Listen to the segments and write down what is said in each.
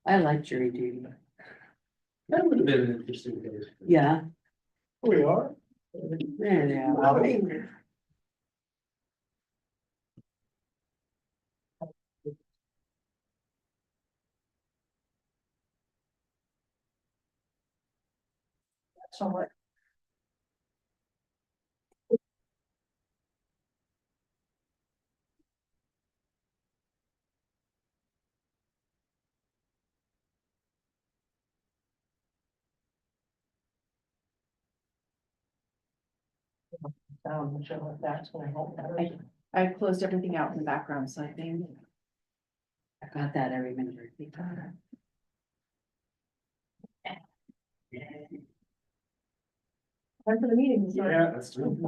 I like jury duty. That would have been an interesting day. Yeah. We are. Yeah. So much. Michelle, that's gonna help. I've closed everything out in the background, so I think. I got that, I remember. Time for the meeting. Yeah, that's true.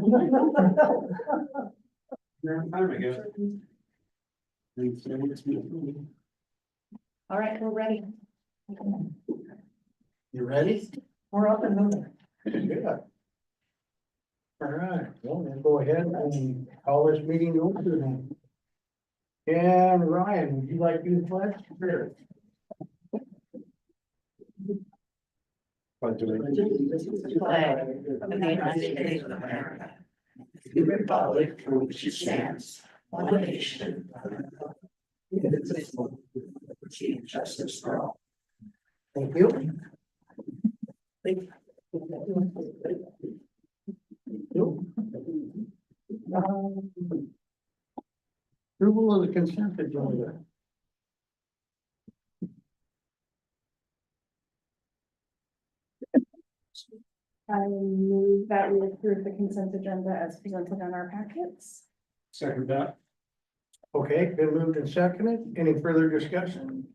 Time ago. All right, we're ready. You ready? We're up and moving. Good. All right, well, we'll go ahead and call this meeting over then. And Ryan, would you like to do the pledge? Sure. Flag of the United States of America. The republic for which it stands, one nation. Indivisible, with justice for all. Thank you. Approval of the consent agenda. I move that we approve the consent agenda as presented in our packets. Second that. Okay, been moved and seconded. Any further discussion?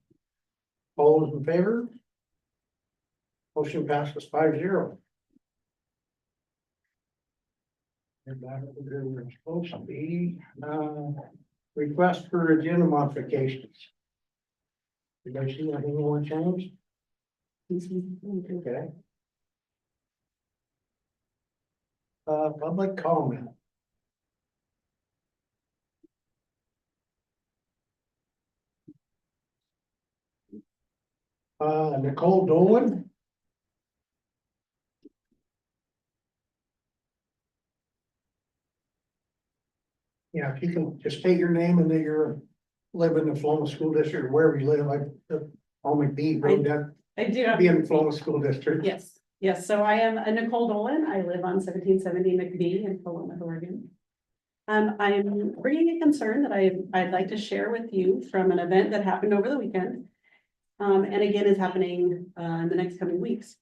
All those in favor? Motion passes 5-0. And back to where we're supposed to be, request for agenda modifications. Did I see anything you want changed? Okay. Public comment. Nicole Dolan. Yeah, if you can just state your name and that you're live in the Floma School District, or wherever you live, like the Almond B Road, that I do. be in the Floma School District. Yes, so I am a Nicole Dolan. I live on 1770 McBee in Philomath, Oregon. I am bringing a concern that I'd like to share with you from an event that happened over the weekend. And again, is happening in the next coming weeks.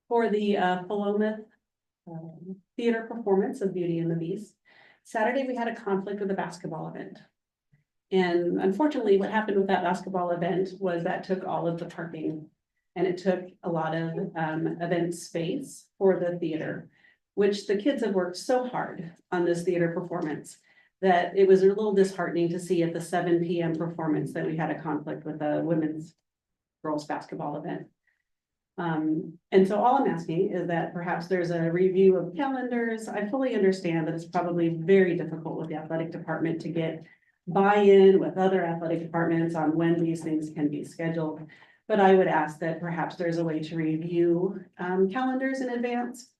For the Philomath theater performance of Beauty and the Beast. Saturday, we had a conflict with a basketball event. And unfortunately, what happened with that basketball event was that took all of the parking. And it took a lot of event space for the theater, which the kids have worked so hard on this theater performance that it was a little disheartening to see at the 7 p.m. performance that we had a conflict with a women's girls basketball event. And so all I'm asking is that perhaps there's a review of calendars. I fully understand that it's probably very difficult with the athletic department to get buy-in with other athletic departments on when these things can be scheduled. But I would ask that perhaps there's a way to review calendars in advance.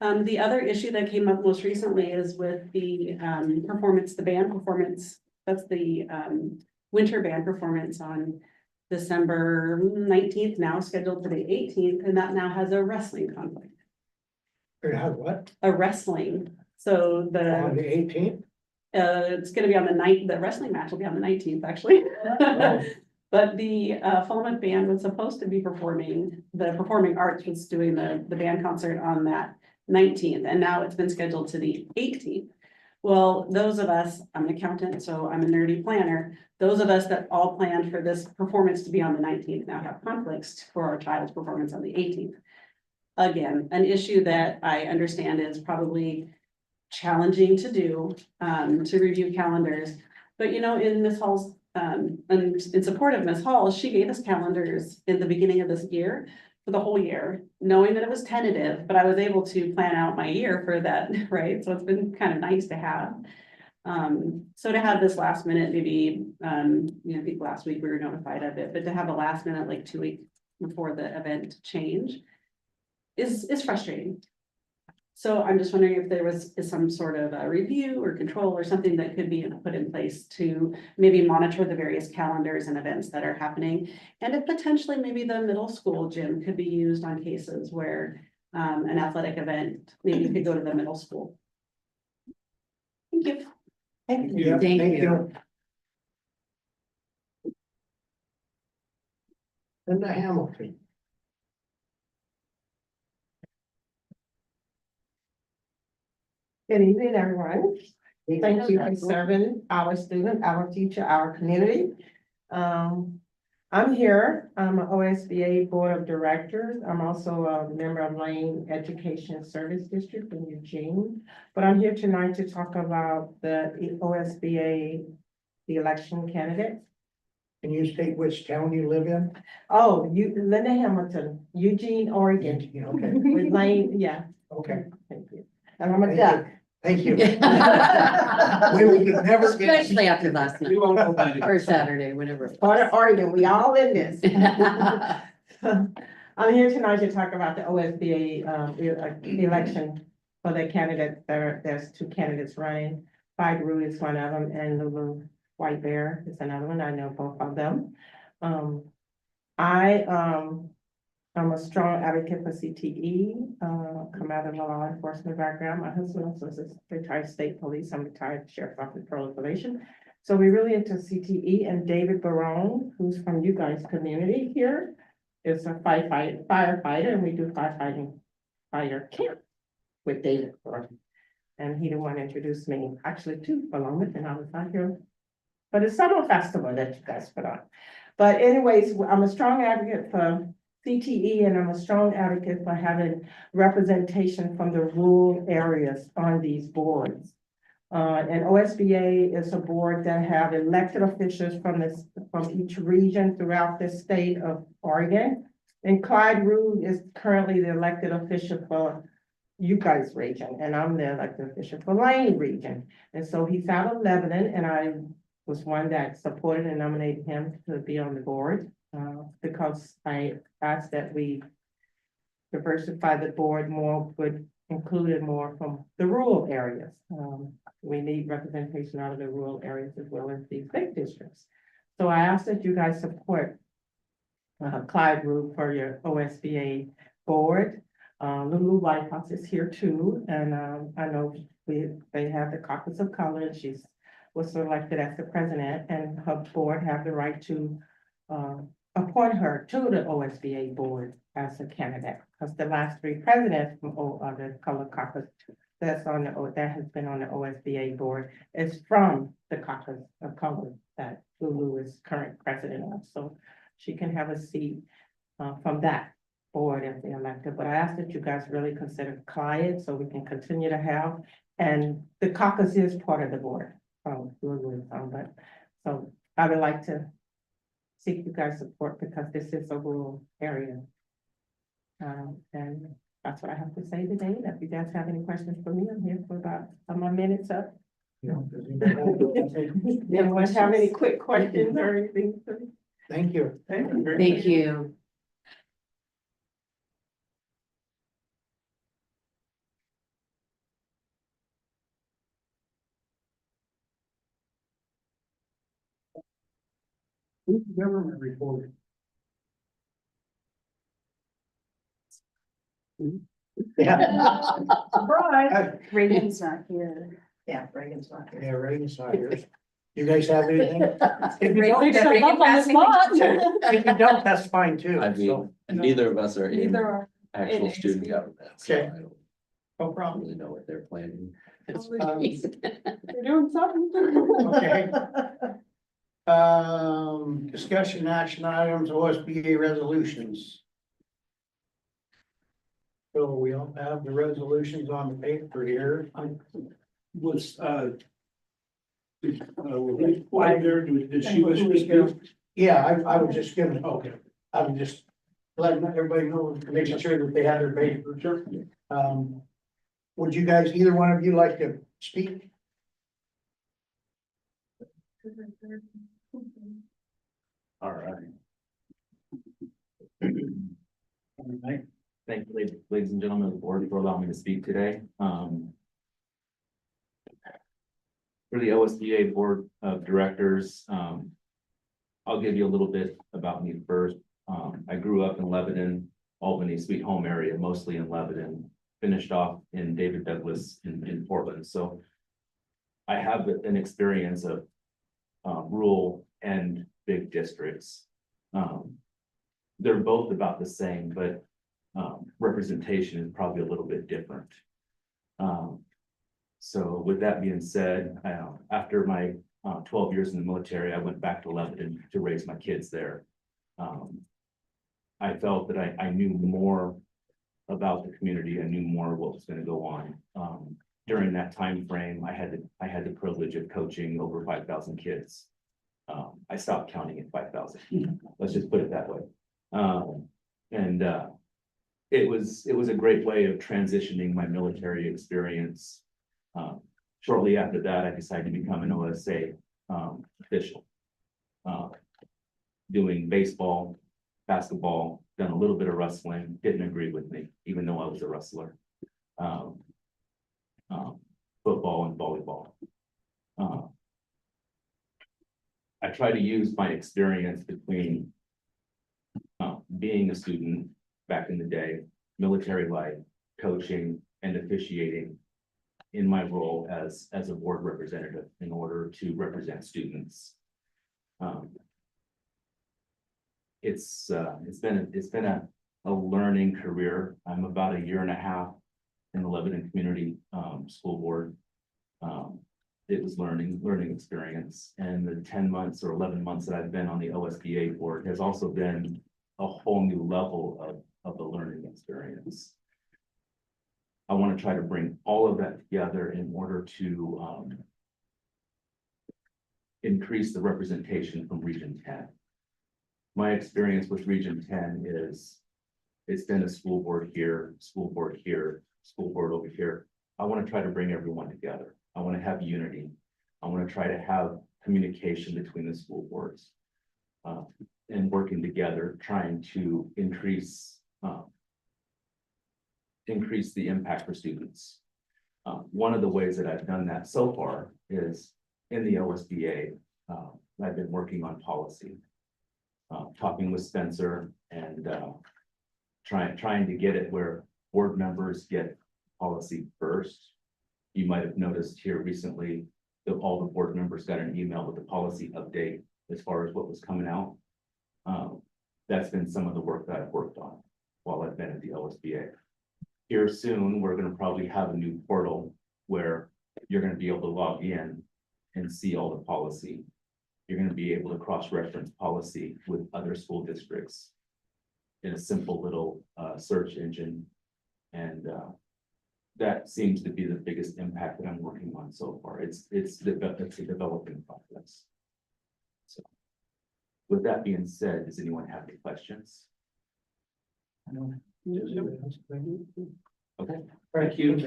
The other issue that came up most recently is with the performance, the band performance. That's the winter band performance on December 19th, now scheduled for the 18th, and that now has a wrestling conflict. Or have what? A wrestling, so On the, the 18th? it's gonna be on the night, the wrestling match will be on the 19th, actually. But the Philomath band was supposed to be performing, the Performing Arts was doing the band concert on that 19th, and now it's been scheduled to the 18th. Well, those of us, I'm an accountant, so I'm a nerdy planner. Those of us that all planned for this performance to be on the 19th now have conflicts for our child's performance on the 18th. Again, an issue that I understand is probably challenging to do, to review calendars. But you know, in Ms. Hall's, and in support of Ms. Hall, she gave us calendars in the beginning of this year for the whole year, knowing that it was tentative, but I was able to plan out my year for that, right? So it's been kind of nice to have. So to have this last minute, maybe, I think last week we were notified of it, but to have a last minute, like 2 weeks before the event change is frustrating. So I'm just wondering if there is some sort of a review or control or something that could be put in place to maybe monitor the various calendars and events that are happening. And if potentially maybe the middle school gym could be used on cases where an athletic event maybe could go to the middle school. Thank you. Thank you. Yeah, Thank thank you. you. Linda Hamilton. Good evening, everyone. Thank you for serving our student, our teacher, our community. I'm here, I'm an OSBA Board of Directors. I'm also a member of Lane Education Service District in Eugene. But I'm here tonight to talk about the OSBA, the election candidates. Can you state which town you live in? Oh, Linda Hamilton, Eugene, Oregon, Okay, with Lane, yeah, okay. thank you. And I'm a Thank you. duck. Thank you. We could never get. Especially after last night We won't go by or it. Saturday, whenever. it Part of Oregon, we all in this. was. I'm here tonight to talk about the OSBA election for the candidates. There's two candidates running. Clyde Rue is one of them, and Lulu White Bear is another one. I know both of them. I'm a strong advocate for CTE, come out of a law enforcement background. My husband also is a retired state police. I'm retired sheriff's office patrol probation. So we're really into CTE, and David Barone, who's from you guys' community here, is a firefighter, and we do firefighting fire camp with David Barone. And he the one introduced me actually to Paloma, and I was out here for the summer festival that you guys put on. But anyways, I'm a strong advocate for CTE, and I'm a strong advocate for having representation from the rural areas on these boards. And OSBA is a board that have elected officials from each region throughout the state of Oregon. And Clyde Rue is currently the elected official for you guys' region, and I'm the elected official for Lane region. And so he's out of Lebanon, and I was one that supported and nominated him to be on the board. Because I asked that we diversify the board more, would include it more from the rural areas. We need representation out of the rural areas as well as these big districts. So I asked that you guys support Clyde Rue for your OSBA board. Lulu Whitehouse is here too, and I know they have the Caucus of Color, and she was selected as the president, and her board have the right to appoint her to the OSBA board as a candidate, because the last three presidents from the Color Caucus that has been on the OSBA board is from the Caucus of Color that Lulu is current president of, so she can have a seat from that board if they're elected. But I ask that you guys really consider Clyde so we can continue to have, and the caucus is part of the board. Lulu is on, but so I would like to seek you guys' support because this is a rural area. And that's what I have to say today. And if you guys have any questions for me, I'm here for about my minutes up. Anyone have any quick questions or anything? Thank you. Thank you. Government report. Yeah. Surprise. Reagan's not here. Yeah, Reagan's not here. Yeah, Reagan's not here. You guys have anything? If you Reagan don't, showed up on the spot. if you don't, that's fine too. I mean, So, neither of us are in Neither are. actual in student ASB. government, so Okay. I don't no problem. really know what they're planning. You're doing something. Okay. Discussion action items, OSBA resolutions. So we all have the resolutions on the paper here. Was, why there, did she wish to speak? Yeah, I was just giving, okay, I was just letting everybody know, making sure that they had their paper. Sure. Would you guys, either one of you like to speak? All right. All right. Thank you, ladies and gentlemen of the board, for allowing me to speak today. For the OSBA Board of Directors, I'll give you a little bit about me first. I grew up in Lebanon, Albany, Sweet Home area, mostly in Lebanon, finished off in David Douglas in Portland. So I have an experience of rural and big districts. They're both about the same, but representation is probably a little bit different. So with that being said, after my 12 years in the military, I went back to Lebanon to raise my kids there. I felt that I knew more about the community. I knew more what was going to go on. During that time frame, I had the privilege of coaching over 5,000 kids. I stopped counting at 5,000. Let's just put it that way. It was a great way of transitioning my military experience. Shortly after that, I decided to become an OSA official. Doing baseball, basketball, done a little bit of wrestling, didn't agree with me, even though I was a wrestler. Football and volleyball. I try to use my experience between being a student back in the day, military life, coaching and officiating in my role as a board representative in order to represent students. It's been a learning career. I'm about a year and a half in the Lebanon Community School Board. It was learning experience, and the 10 months or 11 months that I've been on the OSBA board has also been a whole new level of the learning experience. I want to try to bring all of that together in order to increase the representation from Region 10. My experience with Region 10 is it's been a school board here, school board here, school board over here. I want to try to bring everyone together. I want to have unity. I want to try to have communication between the school boards and working together, trying to increase the impact for students. One of the ways that I've done that so far is in the OSBA. I've been working on policy, talking with Spencer and trying to get it where board members get policy first. You might have noticed here recently that all the board members got an email with the policy update as far as what was coming out. That's been some of the work that I've worked on while I've been at the OSBA. Here soon, we're going to probably have a new portal where you're going to be able to log in and see all the policy. You're going to be able to cross-reference policy with other school districts in a simple little search engine. And that seems to be the biggest impact that I'm working on so far. It's a developing process. So with that being said, does anyone have any questions? Okay. Thank you.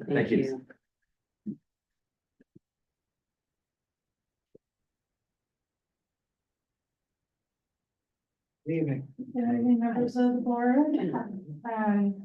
Thank you. Evening. Good evening, members of the board.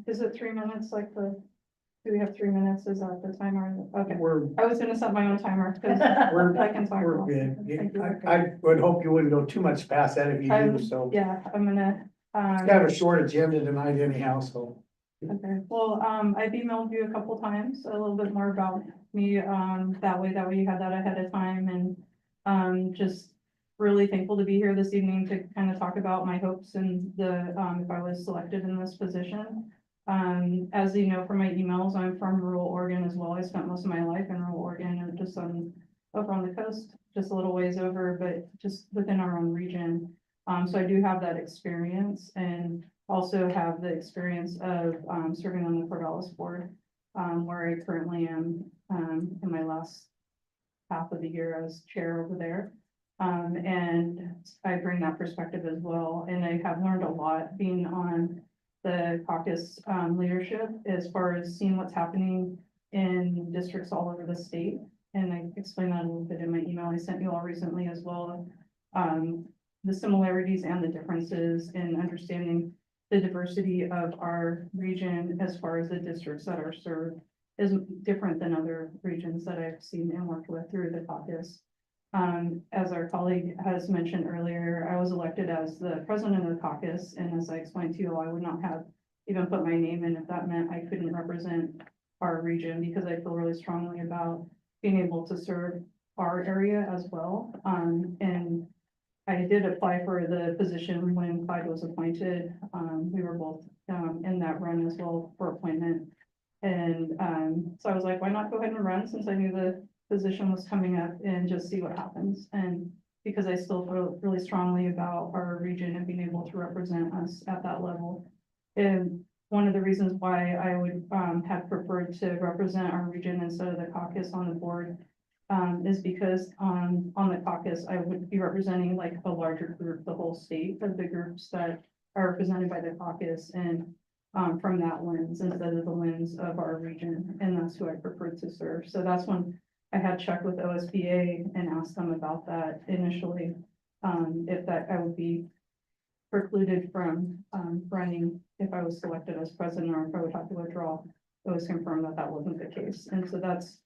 Is it 3 minutes do we have 3 minutes? Is that the timer? Okay, I was gonna set my own timer because I can talk. We're more. good. Thank you. I would hope you wouldn't go too much past that if you do, so. Yeah, I'm gonna, It's kind of a short agenda tonight anyhow, so. okay, well, I've emailed you a couple times, a little bit more about me, that way you had that ahead of time, and, just really thankful to be here this evening to kind of talk about my hopes and if I was selected in this position. As you know from my emails, I'm from rural Oregon as well. I spent most of my life in rural Oregon and just over on the coast, just a little ways over, but just within our own region. So I do have that experience and also have the experience of serving on the Corvallis board, where I currently am in my last half of the year as chair over there. And I bring that perspective as well. And I have learned a lot being on the caucus leadership as far as seeing what's happening in districts all over the state and I explained that a little bit in my email I sent you all recently as well. The similarities and the differences in understanding the diversity of our region as far as the districts that are served is different than other regions that I've seen and worked with through the caucus. As our colleague has mentioned earlier, I was elected as the president of the caucus, and as I explained to you, I would not have even put my name in if that meant I couldn't represent our region, because I feel really strongly about being able to serve our area as well. And I did apply for the position when Clyde was appointed. We were both in that run as well for appointment. And so I was like, why not go ahead and run, since I knew the position was coming up, and just see what happens. And because I still feel really strongly about our region and being able to represent us at that level. And one of the reasons why I would have preferred to represent our region instead of the caucus on the board is because on the caucus, I would be representing like a larger group, the whole state of the groups that are represented by the caucus, and from that lens instead of the lens of our region, and that's who I preferred to serve. So that's when I had checked with OSBA and asked them about that initially, if that I would be precluded from running if I was selected as president, or if I would have to withdraw. It was confirmed that that wasn't the case, and so that's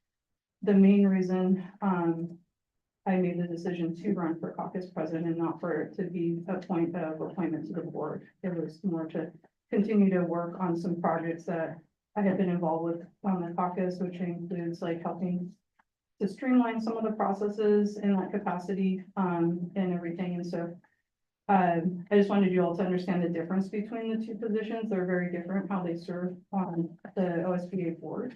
the main reason I made the decision to run for caucus president, and not for it to be a point of appointment to the board. It was more to continue to work on some projects that I had been involved with on the caucus, which includes like helping to streamline some of the processes in that capacity and everything. And so I just wanted you all to understand the difference between the two positions. They're very different how they serve on the OSBA board.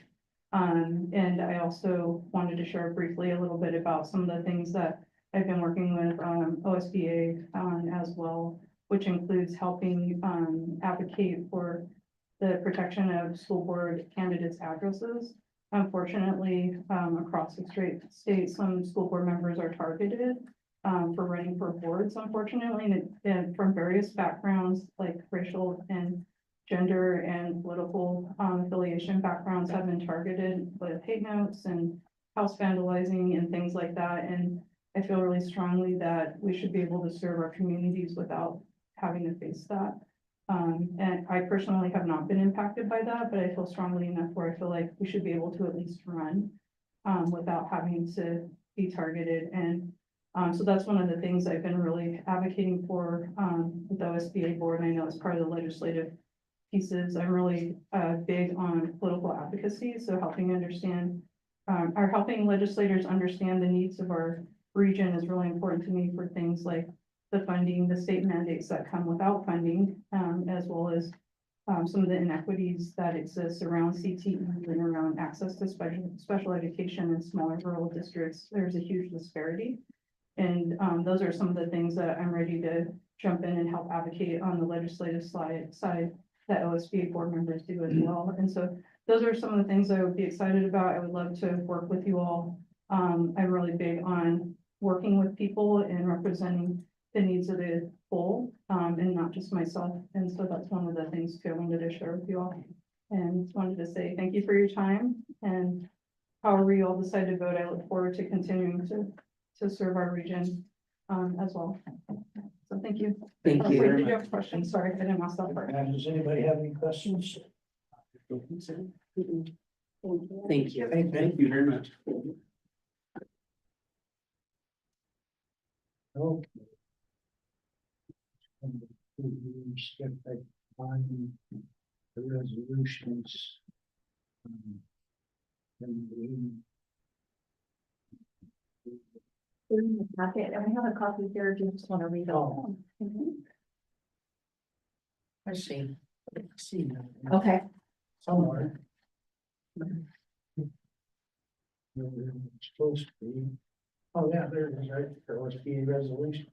And I also wanted to share briefly a little bit about some of the things that I've been working with OSBA on as well, which includes helping advocate for the protection of school board candidates' addresses. Unfortunately, across the state, some school board members are targeted for running for boards, unfortunately, and from various backgrounds, like racial and gender and political affiliation backgrounds have been targeted with hate notes and house vandalizing and things like that. And I feel really strongly that we should be able to serve our communities without having to face that. And I personally have not been impacted by that, but I feel strongly enough where I feel like we should be able to at least run without having to be targeted. And so that's one of the things I've been really advocating for with the OSBA board. And I know it's part of the legislative pieces. I'm really big on political advocacy. So helping understand or helping legislators understand the needs of our region is really important to me for things like the funding, the state mandates that come without funding, as well as some of the inequities that exist around CTE and around access to special education in smaller rural districts. There's a huge disparity. And those are some of the things that I'm ready to jump in and help advocate on the legislative side that OSBA board members do as well. And so those are some of the things I would be excited about. I would love to work with you all. I'm really big on working with people and representing the needs of the whole, and not just myself. And so that's one of the things too I wanted to share with you all. And just wanted to say thank you for your time, and however you all decide to vote, I look forward to continuing to serve our region as well. So thank you. Thank Wait, you. did you have a question? Sorry, I didn't ask that part. And does anybody have any questions? Thank you. Thank you very much. Okay. Skip that line, the resolutions. And In the packet, and we have a copy here, do you just want to read it? Oh. I see. see that Okay, somewhere. Where it's supposed to be. Oh, yeah, there it is, right, there was the resolution.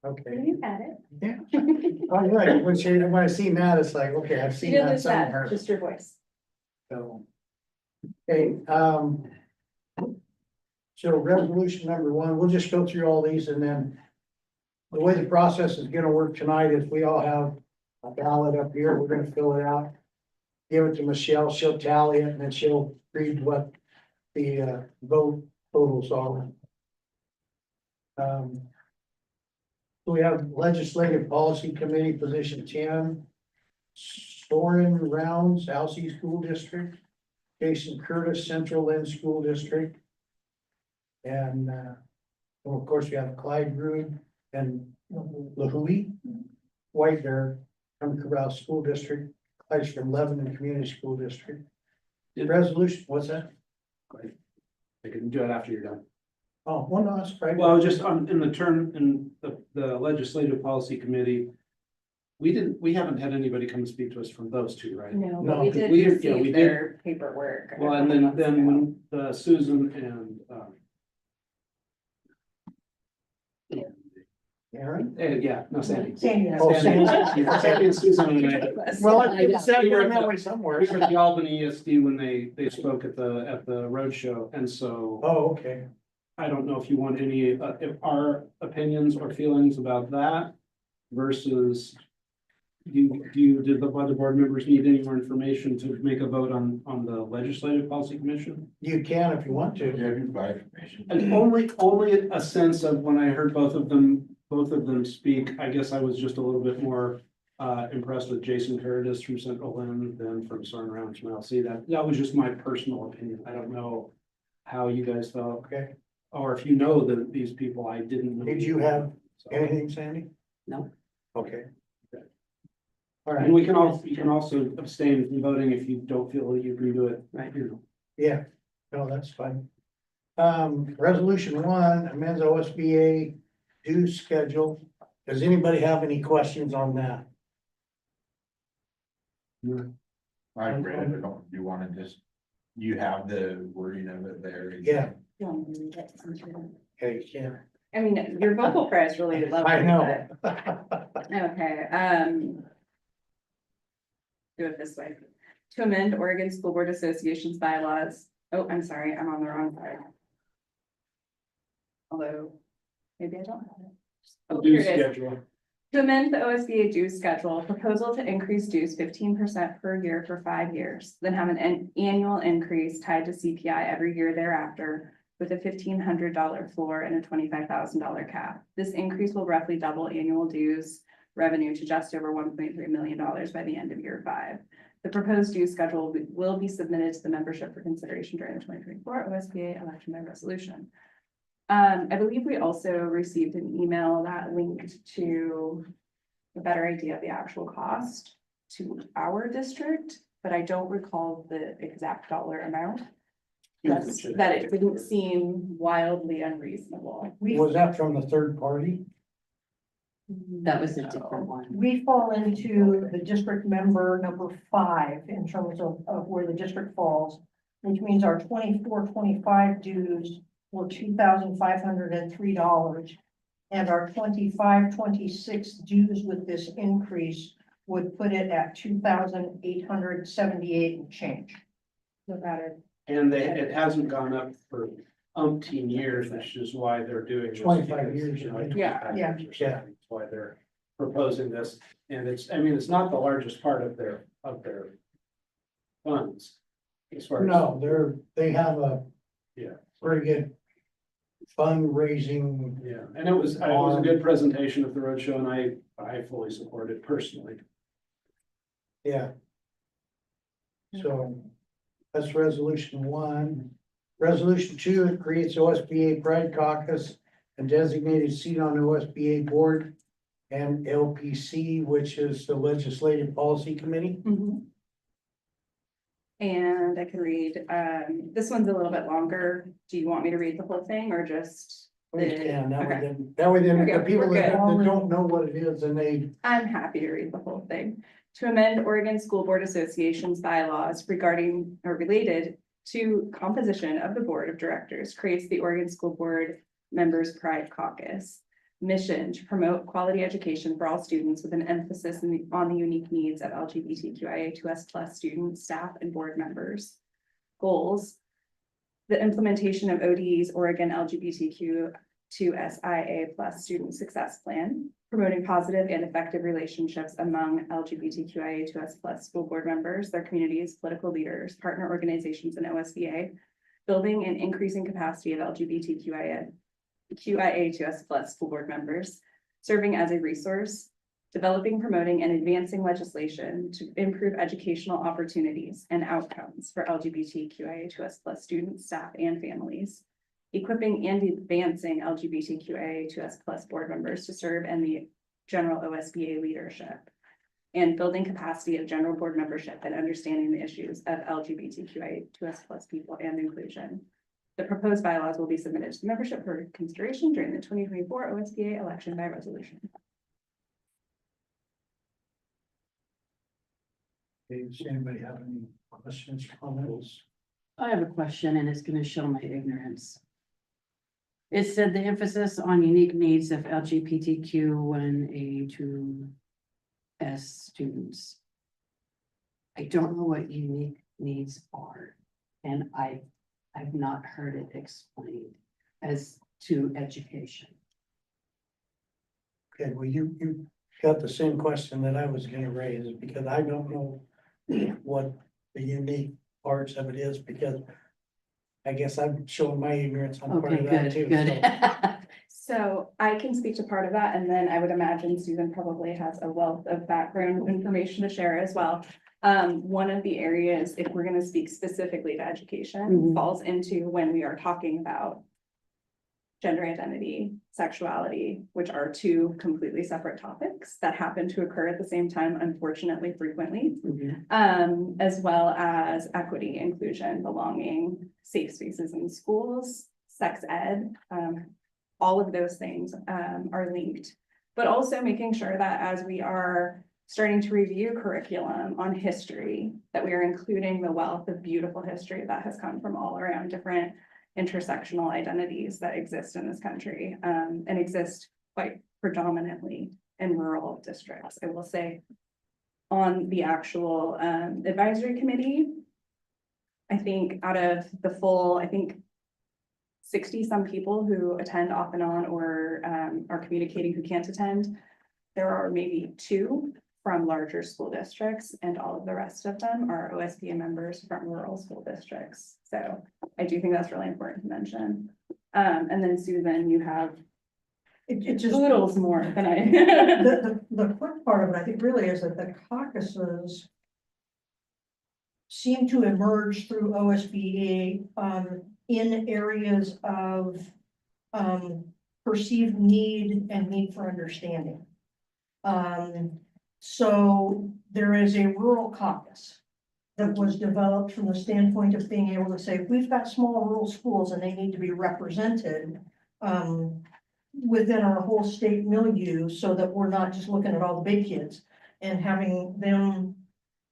Okay. you had it. Yeah. Oh, right, when I see that, it's like, okay, I've You seen didn't that lose that, somewhere. just your voice. So. Okay, so resolution number one, we'll just go through all these, and then. The way the process is gonna work tonight is we all have a ballot up here, we're gonna fill it out. Give it to Michelle, she'll tally it, and then she'll read what the vote totals are. We have Legislative Policy Committee, position 10. Soren Rounds, Alsea School District. Jason Curtis, Central Lynn School District. And, well, of course, we have Clyde Rood and Lahui. White Bear from Corral School District, Clyde's from Lebanon Community School District. The resolution, what's that? I can do it after you're done. Oh, well, no, that's right. Well, just on, in the term, in the Legislative Policy Committee. We haven't had anybody come and speak to us from those two, right? No, No, but we did we did- yeah, we receive did. their paperwork. Well, and then when Susan and, Aaron? yeah, no, Sandy. Sandy. Oh, Sandy. Sandy and Susan and I. Well, I Yeah. said you're that way somewhere. We were at the Albany ESD when they spoke at the road show, and so Oh, okay. I don't know if you want any, if our opinions or feelings about that versus. Did the other board members need any more information to make a vote on the Legislative Policy Commission? You can if you want to. And only a sense of when I heard both of them speak, I guess I was just a little bit more impressed with Jason Curtis from Central Lynn than from Soren Rounds from LC. That was just my personal opinion. I don't know how you guys felt, Okay. or if you know these people, I didn't know. Did you have So- anything, Sandy? No. Okay. Okay. All And right, we can also abstain from voting if you don't feel that you agree to it. Right. You know. yeah, no, that's fine. Resolution 1, amends OSBA due schedule. Does anybody have any questions on that? I read it, do you wanna just, you have the wording of it there? Yeah, Want me to read it? okay, yeah. I mean, your vocal fry is really lovely. I know. but- Okay, do it this way. To amend Oregon School Board Association's bylaws. Oh, I'm sorry, I'm on the wrong side. Although, maybe I don't have it. Oh, Due here it is. schedule. To amend the OSBA dues schedule, proposal to increase dues 15% per year for 5 years, then have an annual increase tied to CPI every year thereafter with a $1,500 floor and a $25,000 cap. This increase will roughly double annual dues revenue to just over $1.3 million by the end of year 5. The proposed dues schedule will be submitted to the membership for consideration during the 2024 OSBA election by resolution. I believe we also received an email that linked to a better idea of the actual cost to our district, but I don't recall the exact dollar amount. That it didn't seem wildly unreasonable. Was that from the third party? That was a different one. We fall into the district member number 5 in terms of where the district falls, which means our 24-25 dues were $2,503. And our 25-26 dues with this increase would put it at $2,878 and change. So that And it hasn't gone up for umpteen years, which is why they're doing. this. 25 years, You know, right? 25 Yeah. years or something. That's why they're proposing this, and it's it's not the largest part of their funds. As far as. No, they have a Yeah. pretty good fundraising. Yeah, and it was a good presentation at the roadshow, and I fully support it personally. Yeah. So that's resolution 1. Resolution 2, it creates OSBA Pride Caucus and designated seat on the OSBA board and LPC, which is the Legislative Policy Committee. And I can read, this one's a little bit longer. Do you want me to read the whole thing or just? We can, that way Okay. then Okay, the people we're that good. don't know what it is and they, I'm happy to read the whole thing. To amend Oregon School Board Association's bylaws regarding or related to composition of the Board of Directors creates the Oregon School Board Members Pride Caucus. Mission to promote quality education for all students with an emphasis on the unique needs of LGBTQIA2S+ students, staff, and board members. Goals: the implementation of ODE's Oregon LGBTQ to SIA Plus Student Success Plan, promoting positive and effective relationships among LGBTQIA2S plus school board members, their communities, political leaders, partner organizations, and OSBA, building and increasing capacity of QIA2S plus school board members, serving as a resource, developing, promoting, and advancing legislation to improve educational opportunities and outcomes for LGBTQIA2S plus students, staff, and families, equipping and advancing LGBTQIA2S plus board members to serve in the general OSBA leadership, and building capacity of general board membership and understanding the issues of LGBTQIA2S plus people and inclusion. The proposed bylaws will be submitted to the membership for consideration during the 2024 OSBA election by resolution. Does anybody have any questions, comments? I have a question and it's gonna show my ignorance. It said the emphasis on unique needs of LGBTQ1A2S students. I don't know what unique needs are, and I've not heard it explained as to education. Okay, well, you got the same question that I was gonna raise, because I don't know what the unique parts of it is, because I guess I'm showing my ignorance on part Okay, of that good, too. good. So I can speak to part of that, and then I would imagine Susan probably has a wealth of background information to share as well. One of the areas, if we're gonna speak specifically to education, Mhm. falls into when we are talking about gender identity, sexuality, which are two completely separate topics that happen to occur at the same time, unfortunately, frequently. Mhm. As well as equity, inclusion, belonging, safe spaces in schools, sex ed, all of those things are linked. But also making sure that as we are starting to review curriculum on history, that we are including the wealth of beautiful history that has come from all around different intersectional identities that exist in this country, and exist quite predominantly in rural districts. I will say on the actual advisory committee, I think out of the full, 60 some people who attend off and on or are communicating who can't attend, there are maybe 2 from larger school districts, and all of the rest of them are OSBA members from rural school districts. So I do think that's really important to mention. And then Susan, you have It just, oodles more than I. the quick part of it, I think really is that the caucuses seem to emerge through OSBA, in areas of, perceived need and need for understanding. So there is a rural caucus that was developed from the standpoint of being able to say, if we've got small rural schools and they need to be represented, within our whole state milieu, so that we're not just looking at all the big kids and having them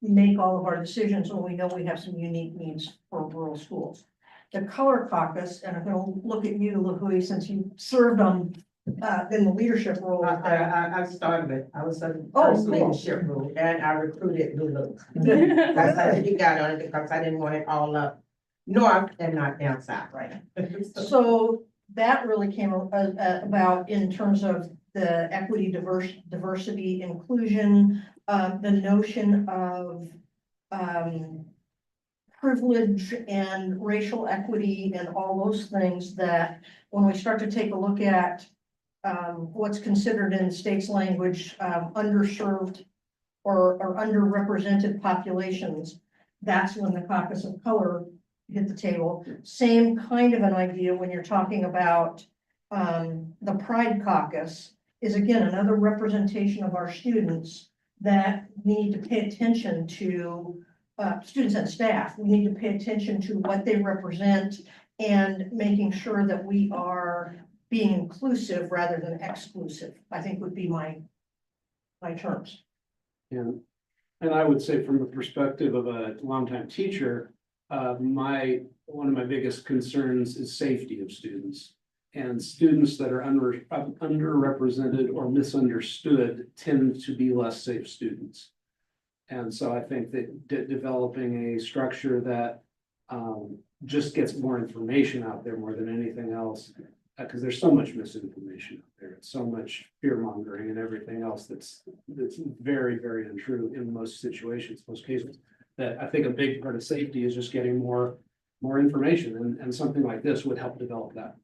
make all of our decisions when we know we have some unique needs for rural schools. The Color Caucus, and I'm gonna look at you, LaHoy, since you served on, in the leadership role. I started it. I was in Oh, first cool. leadership role and I recruited Lulu. Good. That's how she got on it because I didn't want it all up north and not down south. Right. So that really came about in terms of the equity, diversity, inclusion, the notion of privilege and racial equity and all those things that when we start to take a look at what's considered in state's language, underserved or underrepresented populations, that's when the caucus of color hit the table. Same kind of an idea when you're talking about the Pride Caucus is again, another representation of our students that we need to pay attention to, students and staff, we need to pay attention to what they represent and making sure that we are being inclusive rather than exclusive, I think would be my terms. And I would say from the perspective of a longtime teacher, one of my biggest concerns is safety of students. And students that are underrepresented or misunderstood tend to be less safe students. And so I think that developing a structure that just gets more information out there more than anything else because there's so much misinformation out there, it's so much fear mongering and everything else that's very, very untrue in most situations, most cases. That I think a big part of safety is just getting more information, and something like this would help develop that.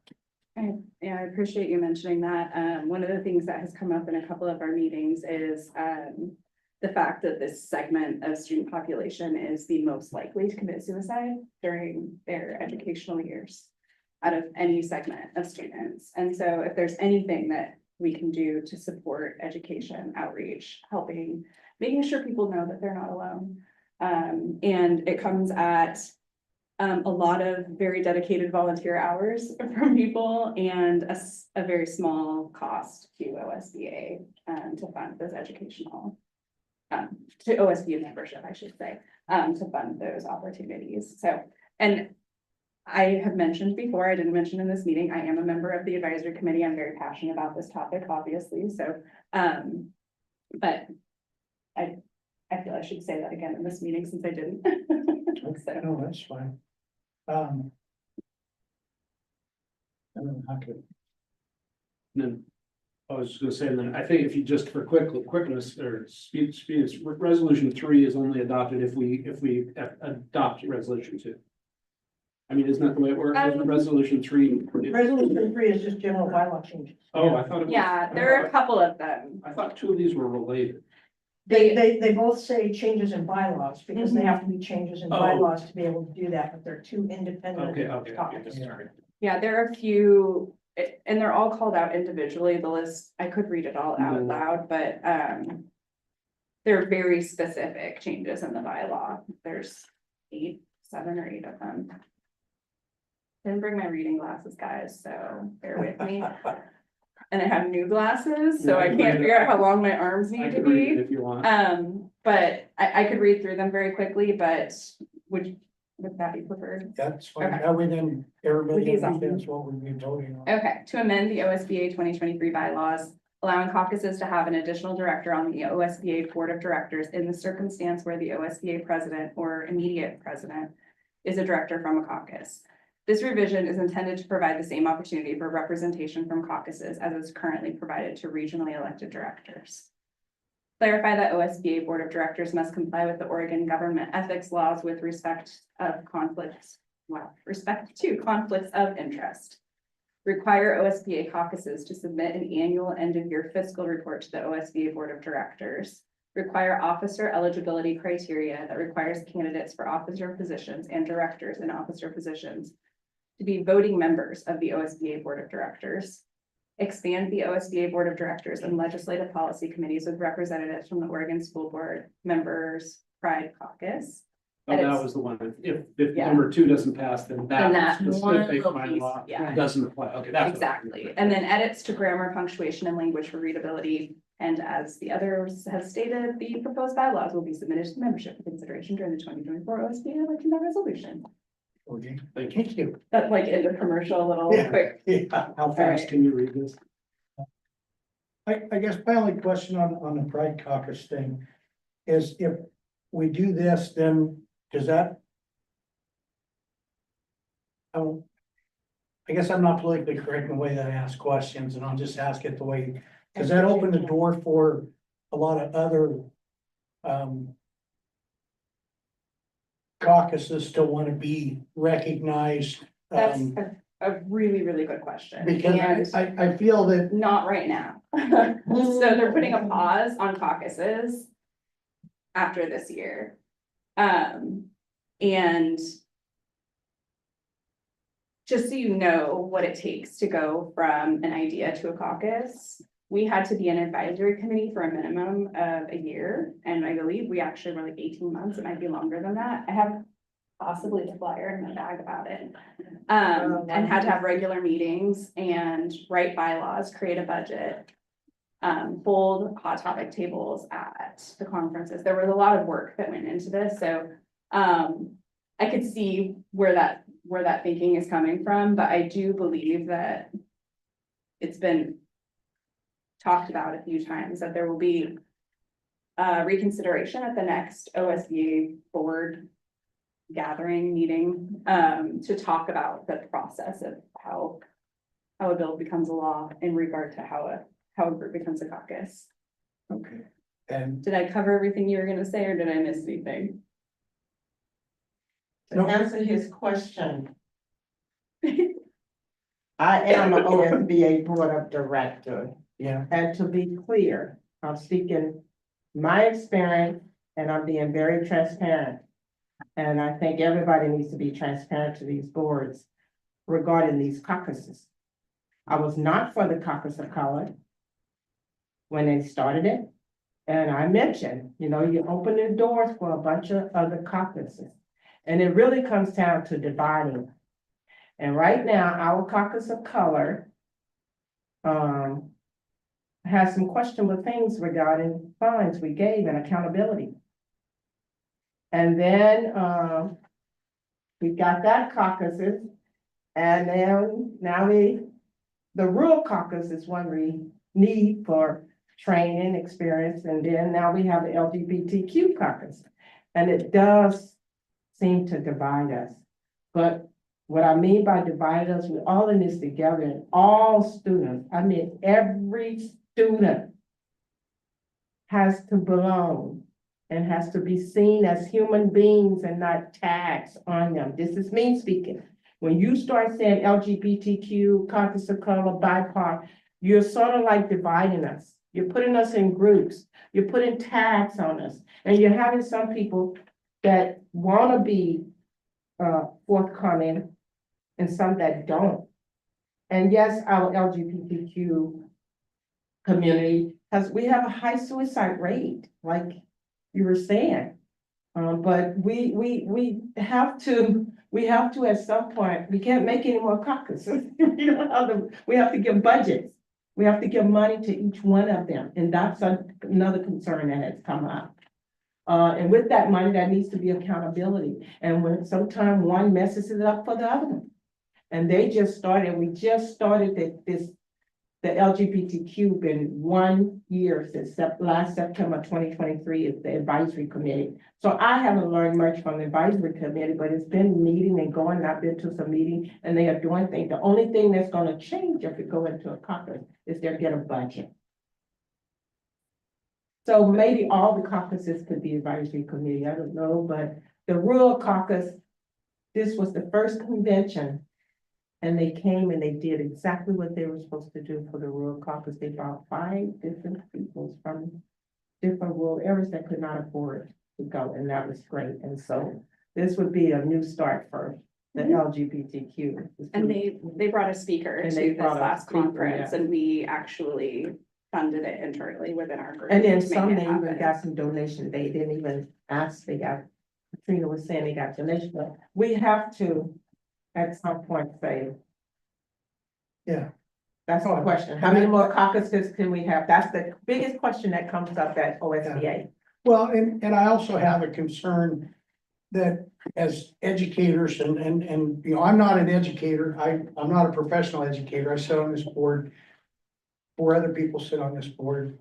Yeah, I appreciate you mentioning that. One of the things that has come up in a couple of our meetings is, the fact that this segment of student population is the most likely to commit suicide during their educational years out of any segment of students. And so if there's anything that we can do to support education outreach, helping, making sure people know that they're not alone. And it comes at a lot of very dedicated volunteer hours from people and a very small cost to OSBA to fund those educational, to OSBA membership, I should say, to fund those opportunities. So, and I have mentioned before, I didn't mention in this meeting, I am a member of the advisory committee. I'm very passionate about this topic, obviously. So, but I feel I should say that again in this meeting since I didn't. So. No, that's fine. I don't know how to. And then, I was just gonna say, and then I think if you just for quickness or speed, resolution 3 is only adopted if we adopt resolution 2. I mean, isn't that the way it works? Isn't resolution 3? Resolution 3 is just general bylaw changes. Oh, I thought it was. Yeah, there are a couple of them. I thought 2 of these were related. They both say changes in bylaws because they have to be changes in Oh. bylaws to be able to do that, but they're two independent Okay. topics. Sorry. Yeah, there are a few, and they're all called out individually. The list, I could read it all out loud, but there are very specific changes in the bylaw. There's 7 or 8 of them. Didn't bring my reading glasses, guys, so bear with me. And I have new glasses, so Yeah, I can't figure out how long my arms I need to can read it be. if you want. But I could read through them very quickly, but would that be preferred? That's fine. Okay. That way then everybody With these on. understands what we've been voting on. Okay, to amend the OSBA 2023 bylaws, allowing caucuses to have an additional director on the OSBA Board of Directors in the circumstance where the OSBA president or immediate president is a director from a caucus. This revision is intended to provide the same opportunity for representation from caucuses as is currently provided to regionally elected directors. Clarify that OSBA Board of Directors must comply with the Oregon government ethics laws with respect to conflicts of interest. Require OSBA caucuses to submit an annual end-of-year fiscal report to the OSBA Board of Directors. Require officer eligibility criteria that requires candidates for officer positions and directors in officer positions to be voting members of the OSBA Board of Directors. Expand the OSBA Board of Directors and legislative policy committees with representatives from the Oregon School Board Members Pride Caucus. Oh, And that it's- was the one. If Yeah. number 2 doesn't pass, then Then that that one specific little piece, bylaw yeah. doesn't apply. Okay, that's. what- Exactly, and then edits to grammar, punctuation, and language for readability. And as the others have stated, the proposed bylaws will be submitted to membership for consideration during the 2024 OSBA election by resolution. Okay, Thank you. thank you. That's like in the commercial little Yeah. quick. Yeah. How fast can you read this? I guess my only question on the Pride Caucus thing is if we do this, then does that? I guess I'm not politically correct in the way that I ask questions, and I'll just ask it the way, does that open the door for a lot of other caucuses to want to be recognized? That's a really, really good question. Because And I feel that, not right now. So they're putting a pause on caucuses after this year. And just so you know what it takes to go from an idea to a caucus, we had to be an advisory committee for a minimum of a year. And I believe we actually were like 18 months. It might be longer than that. I have possibly the flyer in my bag about it. And had to have regular meetings and write bylaws, create a budget. Hold hot topic tables at the conferences. There was a lot of work that went into this, so I could see where that thinking is coming from, but I do believe that it's been talked about a few times that there will be reconsideration at the next OSBA board gathering meeting to talk about the process of how how a bill becomes a law in regard to how a group becomes a caucus. Okay. And Did I cover everything you were gonna say, or did I miss anything? To answer his question. I am an OSBA Board of Director, yeah, and to be clear, I'm speaking my experience and I'm being very transparent. And I think everybody needs to be transparent to these boards regarding these caucuses. I was not for the caucus of color when they started it. And I mentioned, you know, you open the doors for a bunch of other caucuses. And it really comes down to dividing. And right now, our caucus of color has some questionable things regarding funds we gave and accountability. And then we got that caucuses, and then now the rural caucus is one we need for training, experience, and then now we have the LGBTQ caucus. And it does seem to divide us. But what I mean by divide us, we're all in this together, and all students, I mean, every student has to belong and has to be seen as human beings and not tags on them. This is me speaking. When you start saying LGBTQ, caucus of color, BIPOC, you're sort of like dividing us. You're putting us in groups. You're putting tags on us. And you're having some people that want to be forthcoming and some that don't. And yes, our LGBTQ community we have a high suicide rate, like you were saying. But we have to at some point, we can't make any more caucuses. We have to give budgets. We have to give money to each one of them. And that's another concern that has come up. And with that money, there needs to be accountability. And when sometimes one messes it up for the other one. And we just started the LGBTQ been 1 year since last September 2023 is the advisory committee. So I haven't learned much from the advisory committee, but it's been meeting and going. I've been to some meetings and they are doing things. The only thing that's going to change if we go into a caucus is they'll get a budget. So maybe all the caucuses could be advisory committee. I don't know, but the rural caucus, this was the first convention. And they came and they did exactly what they were supposed to do for the rural caucus. They brought 5 different peoples from different rural areas that could not afford to go, and that was great. And so this would be a new start for the LGBTQ. And they brought a speaker And to they this brought a last speaker, conference, yeah. and we actually funded it internally within our group. And then to make some, it they even happen. got some donations. They didn't even ask, Katrina was saying they got donations, but we have to at some point say. yeah. That's the question. How many more caucuses can we have? That's the biggest question that comes up at OSBA. Well, and I also have a concern that as educators and, you know, I'm not an educator. I'm not a professional educator. I sit on this board. 4 other people sit on this board.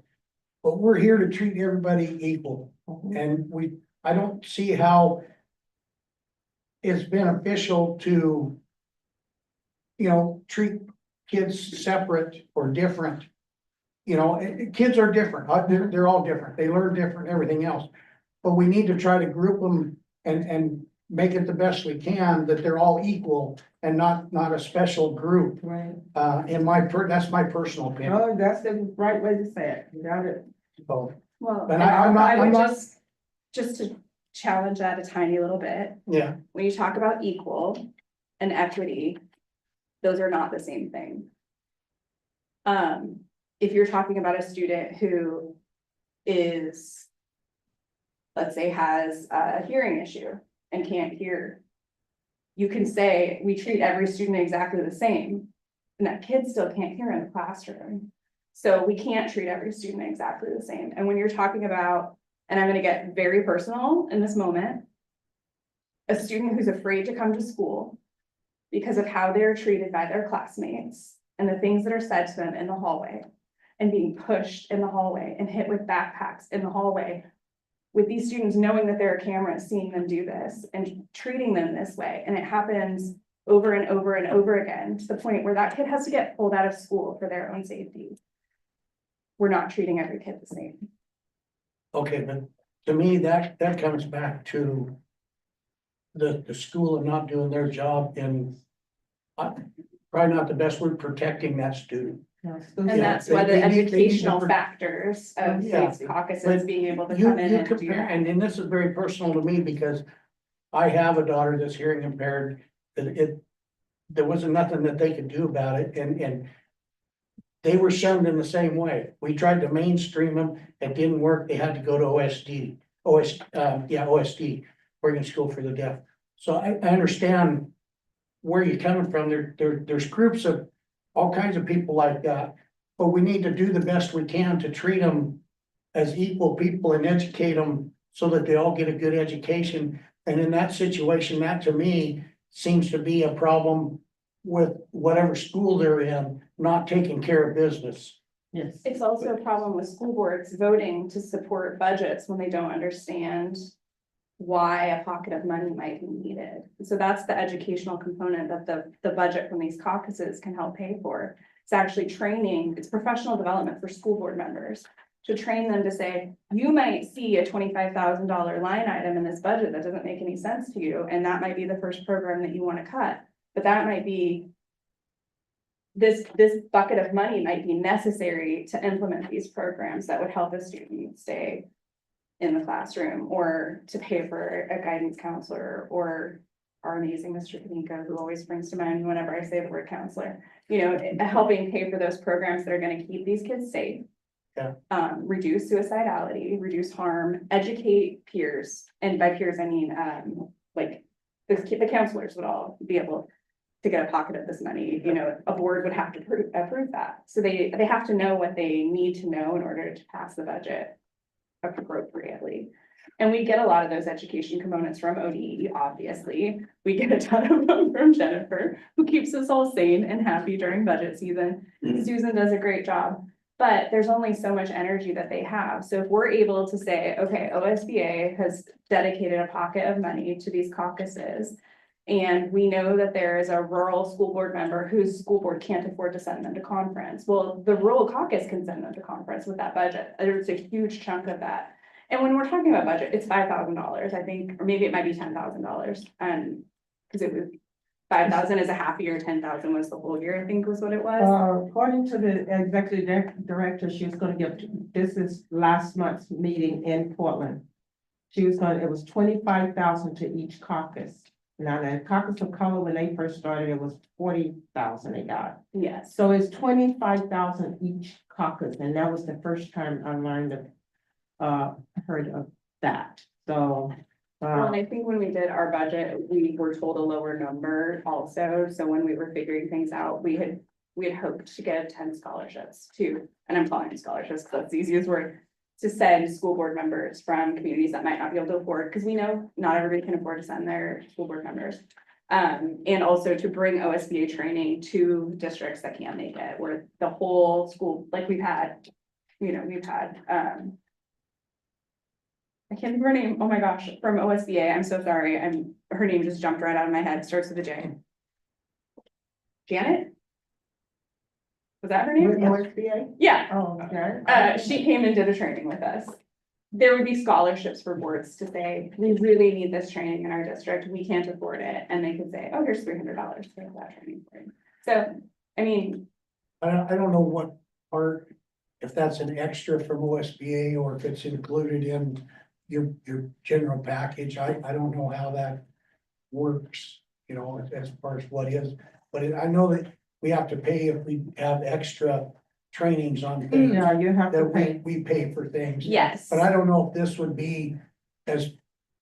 But we're here to treat everybody equal. And I don't see how it's beneficial to, you know, treat kids separate or different. You know, kids are different. They're all different. They learn different, everything else. But we need to try to group them and make it the best we can, that they're all equal and not a special group. Right. That's my personal opinion. Oh, that's the right way to say it. You got it. So, Well, But I'm not- I would I'm not- just to challenge that a tiny little bit, yeah, when you talk about equal and equity, those are not the same thing. If you're talking about a student who is, let's say, has a hearing issue and can't hear, you can say, we treat every student exactly the same, and that kid still can't hear in the classroom. So we can't treat every student exactly the same. And when you're talking about, and I'm gonna get very personal in this moment, a student who's afraid to come to school because of how they're treated by their classmates and the things that are said to them in the hallway, and being pushed in the hallway and hit with backpacks in the hallway, with these students knowing that there are cameras seeing them do this and treating them this way. And it happens over and over and over again, to the point where that kid has to get pulled out of school for their own safety. We're not treating every kid the same. Okay, but to me, that comes back to the school and not doing their job in probably not the best word, protecting that student. And Yeah, that's why the they need to educational pro- factors of Yeah, these caucuses but being able to You, come in you and do compare, that. and then this is very personal to me because I have a daughter that's hearing impaired, there wasn't nothing that they could do about it, and they were shunned in the same way. We tried to mainstream them, it didn't work, they had to go to OSD, OSD, Oregon School for the Deaf. So I understand where you're coming from, there's groups of all kinds of people like that. But we need to do the best we can to treat them as equal people and educate them so that they all get a good education. And in that situation, that to me seems to be a problem with whatever school they're in, not taking care of business. Yes. It's also a problem with school boards voting to support budgets when they don't understand why a pocket of money might be needed. So that's the educational component that the budget from these caucuses can help pay for. It's actually training, it's professional development for school board members to train them to say, you might see a $25,000 line item in this budget that doesn't make any sense to you, and that might be the first program that you want to cut. But that might be this bucket of money might be necessary to implement these programs that would help a student stay in the classroom, or to pay for a guidance counselor, or our amazing Mr. Kanika, who always brings to mind whenever I say the word counselor, you know, helping pay for those programs that are going to keep these kids safe. Yeah. Reduce suicidality, reduce harm, educate peers, and by peers, I mean, like, the counselors would all be able to get a pocket of this money, you know, a board would have to approve that. So they have to know what they need to know in order to pass the budget appropriately. And we get a lot of those education components from ODE, obviously. We get a ton of them from Jennifer, who keeps us all sane and happy during budget season. Susan does a great job, but there's only so much energy that they have. So if we're able to say, okay, OSBA has dedicated a pocket of money to these caucuses, and we know that there is a rural school board member whose school board can't afford to send them to conference. Well, the rural caucus can send them to conference with that budget. There's a huge chunk of that. And when we're talking about budget, it's $5,000, I think, or maybe it might be $10,000. Because it was 5,000 is a half year, 10,000 was the whole year, I think was what it was. According to the executive director, she was gonna give, this is last month's meeting in Portland. She was gonna, it was 25,000 to each caucus. Now, the caucus of color, when they first started, it was 40,000 they got. Yes. So it's 25,000 each caucus, and that was the first time I learned heard of that, so. Well, and I think when we did our budget, we were told a lower number also. So when we were figuring things out, we had hoped to get 10 scholarships too. And I'm calling them scholarships because that's the easiest word, to send school board members from communities that might not be able to afford, because we know not everybody can afford to send their school board members. And also to bring OSBA training to districts that can't make it, where the whole school, like we've had, I can't think of her name. Oh my gosh, from OSBA. I'm so sorry. Her name just jumped right out of my head. Starts with a J. Janet? Was that her name? OSBA? Yeah. Oh, okay. She came and did a training with us. There would be scholarships for boards to say, we really need this training in our district. We can't afford it. And they could say, oh, here's $300 for that training for you. So, I mean, I don't know what part, if that's an extra from OSBA or if it's included in your general package. I don't know how that works, you know, as far as what is, but I know that we have to pay if we have extra trainings on things. Yeah, you have to That pay. we pay for things. yes. But I don't know if this would be as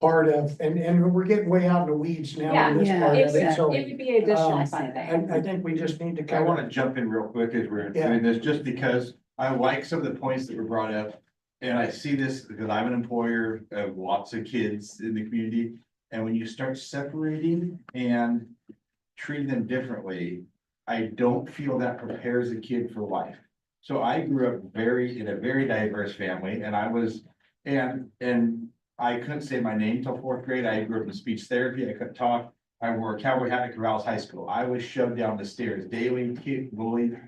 part of, and we're getting way out in the weeds now in this Yeah, part It of would, it, so. it would be additional um, funding. I think we just need to I kind want of, to jump in real quick as we're Yeah. doing this, just because I like some of the points that were brought up. And I see this because I'm an employer of lots of kids in the community. And when you start separating and treating them differently, I don't feel that prepares a kid for life. So I grew up in a very diverse family, and I was, and I couldn't say my name till fourth grade. I grew up in speech therapy. I couldn't talk. I wore a cowboy hat at Corvallis High School. I was shoved down the stairs daily, kicked, bullied.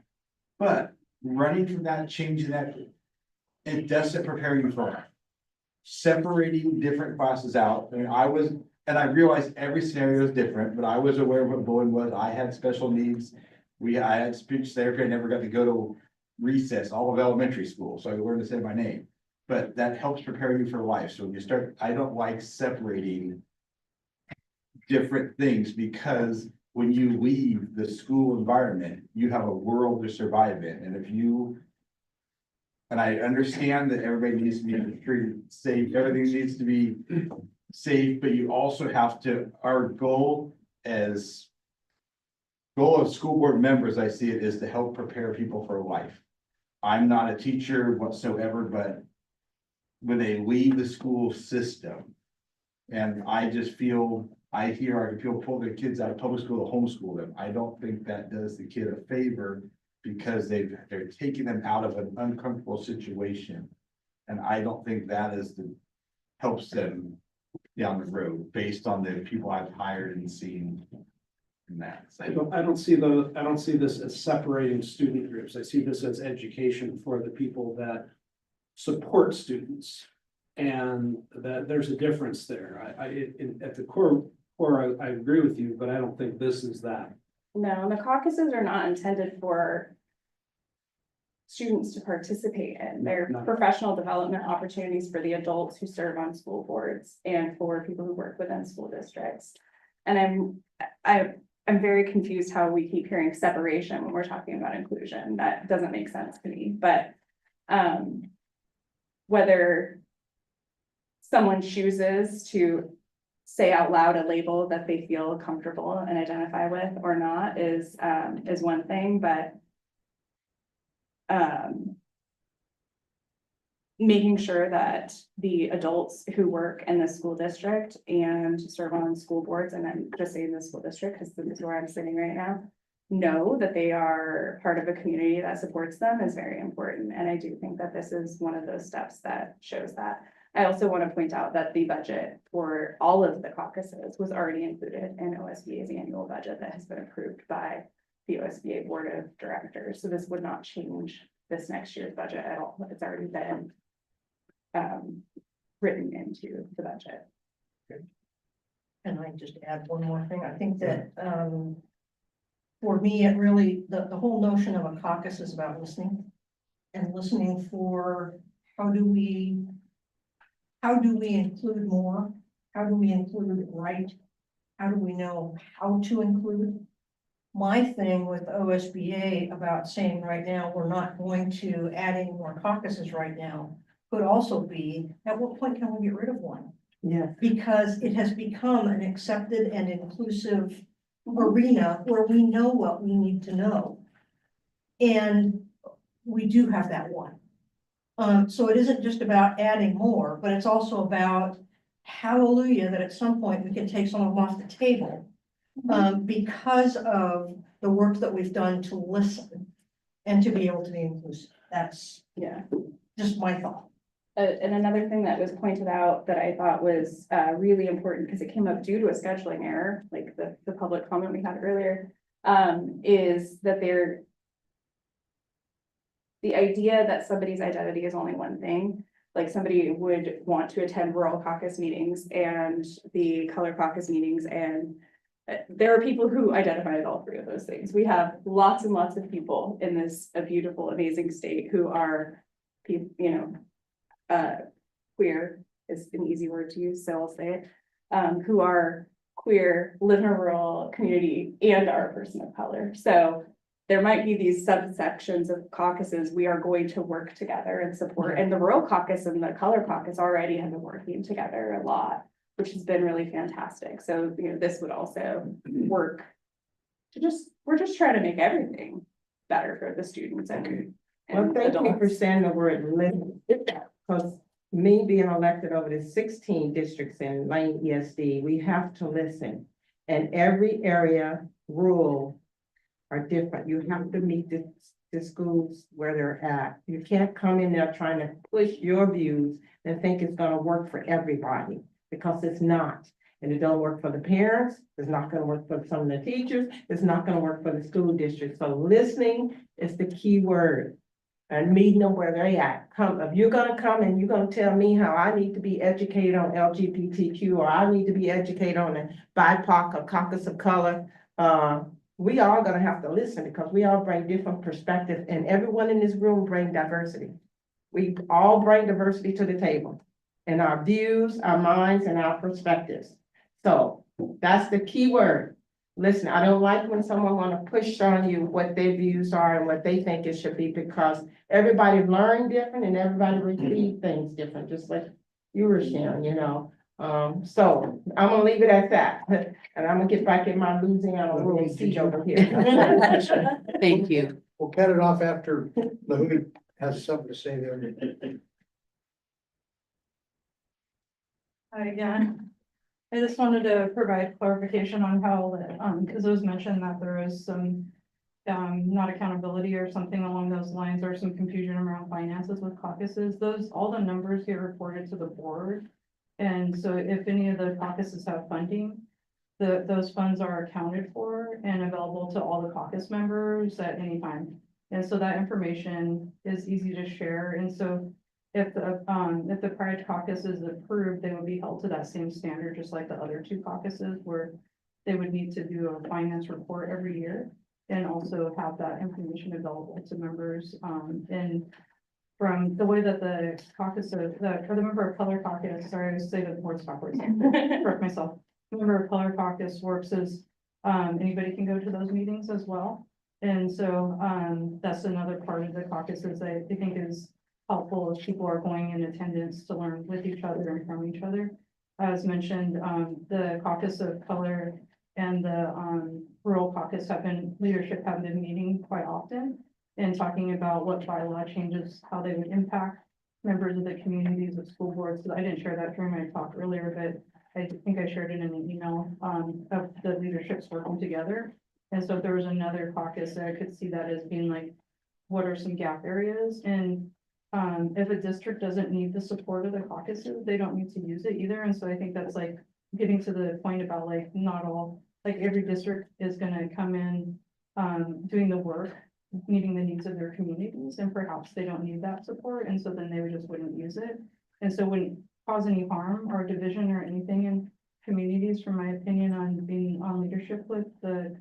But running from that, changing that, it doesn't prepare you for life. Separating different classes out, and I realized every scenario is different, but I was aware of what bullying was. I had special needs. I had speech therapy. I never got to go to recess, all of elementary school, so I learned to say my name. But that helps prepare you for life. So when you start, I don't like separating different things, because when you leave the school environment, you have a world to survive in, and if you. And I understand that everybody needs to be treated safe, everything needs to be safe, but you also have to, our goal of school board members, I see it, is to help prepare people for life. I'm not a teacher whatsoever, but when they leave the school system, and I just feel, I can feel pull the kids out of public school to homeschool them. I don't think that does the kid a favor, because they're taking them out of an uncomfortable situation. And I don't think that helps them down the road, based on the people I've hired and seen in that. I don't see this as separating student groups. I see this as education for the people that support students. And that there's a difference there. At the core, I agree with you, but I don't think this is that. No, and the caucuses are not intended for students to participate in. They're No. professional development opportunities for the adults who serve on school boards and for people who work within school districts. And I'm very confused how we keep hearing separation when we're talking about inclusion. That doesn't make sense to me, but whether someone chooses to say out loud a label that they feel comfortable and identify with or not is one thing, but making sure that the adults who work in the school district and serve on school boards, and I'm just saying the school district because this is where I'm sitting right now, know that they are part of a community that supports them is very important. And I do think that this is one of those steps that shows that. I also want to point out that the budget for all of the caucuses was already included in OSBA's annual budget that has been approved by the OSBA Board of Directors. So this would not change this next year's budget at all. It's already been written into the budget. And I just add one more thing. I think that, for me, it really, the whole notion of a caucus is about listening. And listening for how do we include more? How do we include it right? How do we know how to include? My thing with OSBA about saying right now, we're not going to add any more caucuses right now, could also be, at what point can we get rid of one? Yeah. Because it has become an accepted and inclusive arena where we know what we need to know. And we do have that one. So it isn't just about adding more, but it's also about, hallelujah, that at some point we can take some of them off the table. Because of the work that we've done to listen and to be able to be inclusive. That's just my thought. And another thing that was pointed out that I thought was really important, because it came up due to a scheduling error, like the public comment we had earlier, is that the idea that somebody's identity is only one thing. Like somebody would want to attend rural caucus meetings and the color caucus meetings, and there are people who identify as all three of those things. We have lots and lots of people in this beautiful, amazing state who are, queer is an easy word to use, so I'll say it, who are queer, live in a rural community, and are a person of color. So there might be these subsections of caucuses we are going to work together and support. And the rural caucus and the color caucus already have been working together a lot, which has been really fantastic. So, this would also work to we're just trying to make everything better for the students and Well, thank you for adults. saying the word listen, because me being elected over the 16 districts in Lane ESD, we have to listen. And every area, rural, are different. You have to meet the schools where they're at. You can't come in there trying to push your views and think it's gonna work for everybody, because it's not. And it don't work for the parents, it's not gonna work for some of the teachers, it's not gonna work for the school district. So listening is the key word. And meeting them where they at. Come, if you're gonna come and you're gonna tell me how I need to be educated on LGBTQ, or I need to be educated on the BIPOC or caucus of color, we all gonna have to listen because we all bring different perspectives and everyone in this room bring diversity. We all bring diversity to the table in our views, our minds, and our perspectives. So that's the key word. Listen, I don't like when someone wanna push on you what their views are and what they think it should be, because everybody learn different and everybody receive things different, just like you were sharing, you know? So I'm gonna leave it at that, and I'm gonna get back in my Louisiana room seat over here. Thank you. We'll cut it off after Lahudi has something to say there. Hi again. I just wanted to provide clarification on how, because it was mentioned that there is some not accountability or something along those lines, or some confusion around finances with caucuses. All the numbers get reported to the board. And so if any of the caucuses have funding, those funds are accounted for and available to all the caucus members at any time. And so that information is easy to share. And so if the Pride caucus is approved, they would be held to that same standard, just like the other two caucuses, where they would need to do a finance report every year and also have that information available to members. And from the way that the caucus of or the member of color caucus, sorry, I was saying the board's backwards, correct myself. Member of color caucus works is, anybody can go to those meetings as well. And so, that's another part of the caucuses that I think is helpful if people are going in attendance to learn with each other and from each other. As mentioned, the caucus of color and the rural caucus leadership have been meeting quite often and talking about what bylaw changes, how they would impact members of the communities of school boards. So I didn't share that during my talk earlier, but I think I shared it in an email of the leaderships working together. And so if there was another caucus, I could see that as being like, what are some gap areas? And if a district doesn't need the support of the caucuses, they don't need to use it either. And so I think that's like getting to the point about like, not all, like every district is gonna come in doing the work, meeting the needs of their communities, and perhaps they don't need that support. And so then they just wouldn't use it. And so wouldn't cause any harm or division or anything in communities, from my opinion, on being on leadership with the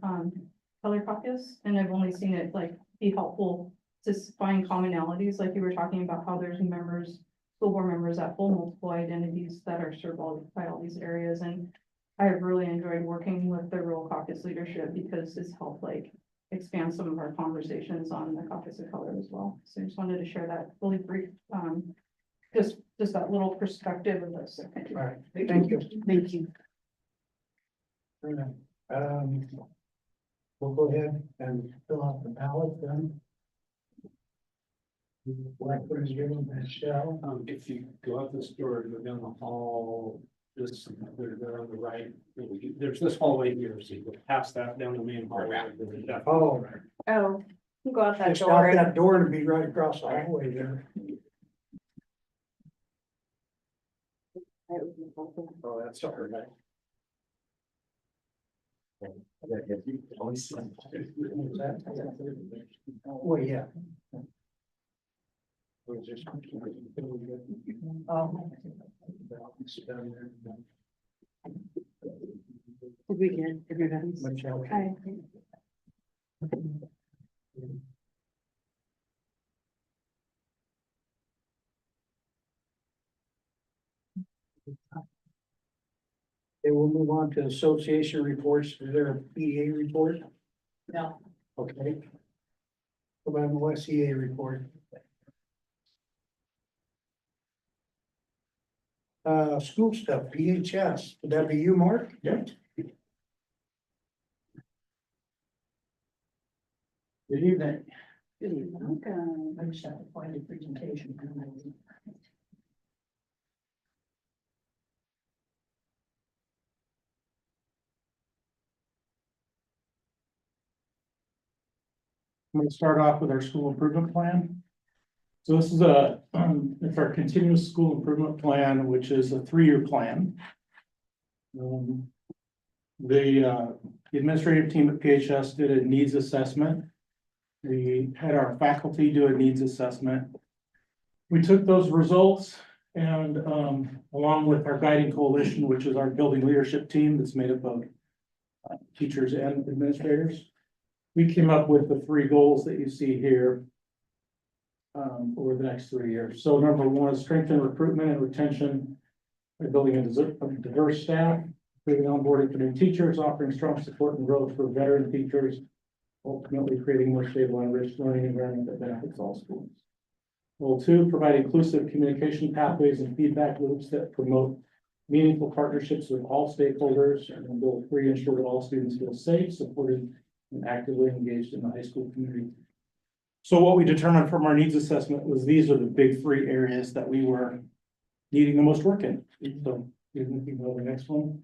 color caucus. And I've only seen it like be helpful to find commonalities, like you were talking about how there's school board members that hold multiple identities that are served by all these areas. And I've really enjoyed working with the rural caucus leadership because it's helped like expand some of our conversations on the caucus of color as well. So I just wanted to share that really brief, just that little perspective of this. So thank you. All right, thank you. Thank you. All right, we'll go ahead and fill out the ballot then. Blackburn is given Michelle. If you go out this door, go down the hall, they're on the right. There's this hallway here, so you go past that down the main hallway. Oh, Oh, you go out that just out door. that door to be right across the hallway there. Oh, that's all right. Well, yeah. Did we get everybody's? Michelle. Hi. Okay, we'll move on to association reports. Is there a PEA report? No. Okay. What about an OSEA report? School stuff, PHS, would that be you, Mark? Yep. Good evening. Good evening. I just have to find a presentation. I'm going to start off with our school improvement plan. So this is it's our continuous school improvement plan, which is a 3-year plan. The administrative team at PHS did a needs assessment. We had our faculty do a needs assessment. We took those results and along with our guiding coalition, which is our building leadership team that's made up of teachers and administrators, we came up with the 3 goals that you see here over the next 3 years. So number 1 is strengthen recruitment and retention by building a diverse staff, creating onboarding for new teachers, offering strong support and growth for veteran teachers, ultimately creating more stable and rich learning environment that benefits all students. Goal 2, provide inclusive communication pathways and feedback loops that promote meaningful partnerships with all stakeholders. And then goal 3, ensure that all students feel safe, supported, and actively engaged in the high school community. So what we determined from our needs assessment was these are the big 3 areas that we were needing the most work in. So you can go to the next one.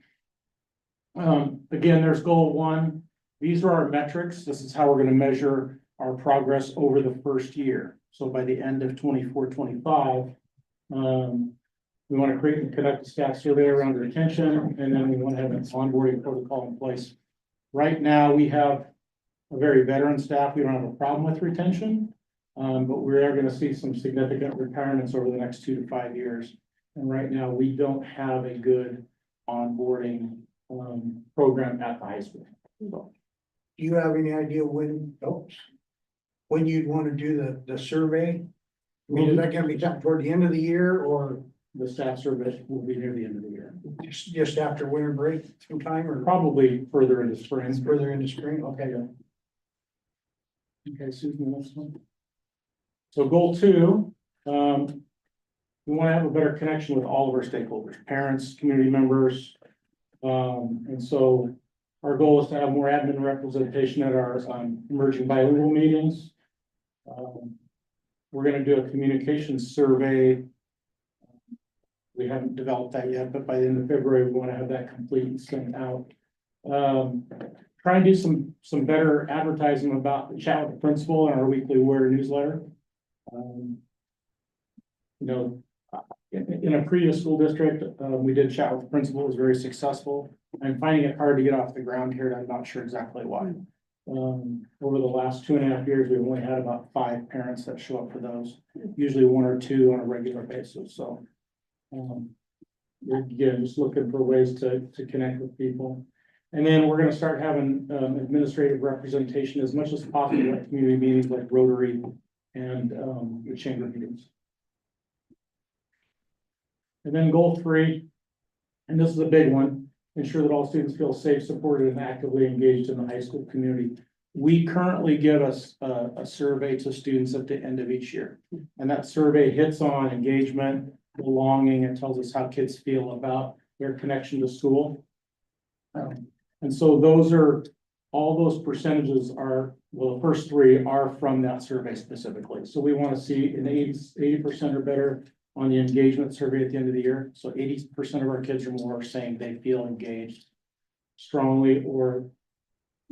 Again, there's goal 1. These are our metrics. This is how we're going to measure our progress over the first year. So by the end of 24-25, we want to create and conduct a staff survey around retention, and then we want to have an onboarding protocol in place. Right now, we have a very veteran staff. We don't have a problem with retention, but we are going to see some significant retirements over the next 2 to 5 years. And right now, we don't have a good onboarding program at the high school. So, Do you have any idea when you'd want to do the survey? I mean, is that gonna be done toward the end of the year or the staff survey will be near the end of the year, just after winter break sometime or probably further into spring. further into spring? Okay. Okay, Susan, the next one. So goal 2, we want to have a better connection with all of our stakeholders, parents, community members. And so our goal is to have more admin representation at our emerging bilingual meetings. We're going to do a communications survey. We haven't developed that yet, but by the end of February, we want to have that complete and sent out. Try and do some better advertising about the Chat with the Principal and our weekly Warrior newsletter. In a previous school district, we did Chat with the Principal. It was very successful. I'm finding it hard to get off the ground here, and I'm not sure exactly why. Over the last 2.5 years, we've only had about 5 parents that show up for those, usually 1 or 2 on a regular basis. So, again, just looking for ways to connect with people. And then we're going to start having administrative representation as much as possible at community meetings like Rotary and the chamber meetings. And then goal 3, and this is a big one, ensure that all students feel safe, supported, and actively engaged in the high school community. We currently give us a survey to students at the end of each year. And that survey hits on engagement, belonging, and tells us how kids feel about their connection to school. And so all those percentages are, well, the first 3 are from that survey specifically. So we want to see an 80% or better on the engagement survey at the end of the year. So 80% of our kids or more are saying they feel engaged strongly or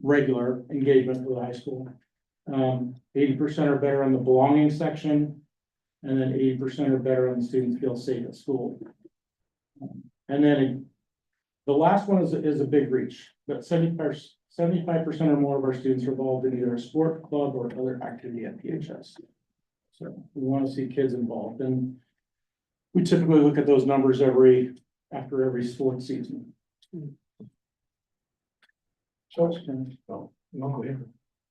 regular engagement with the high school. 80% are better on the belonging section, and then 80% are better on the students feel safe at school. And then the last one is a big reach, but 75% or more of our students are involved in either a sport, club, or other activity at PHS. So we want to see kids involved, and we typically look at those numbers after every sports season. So, no, go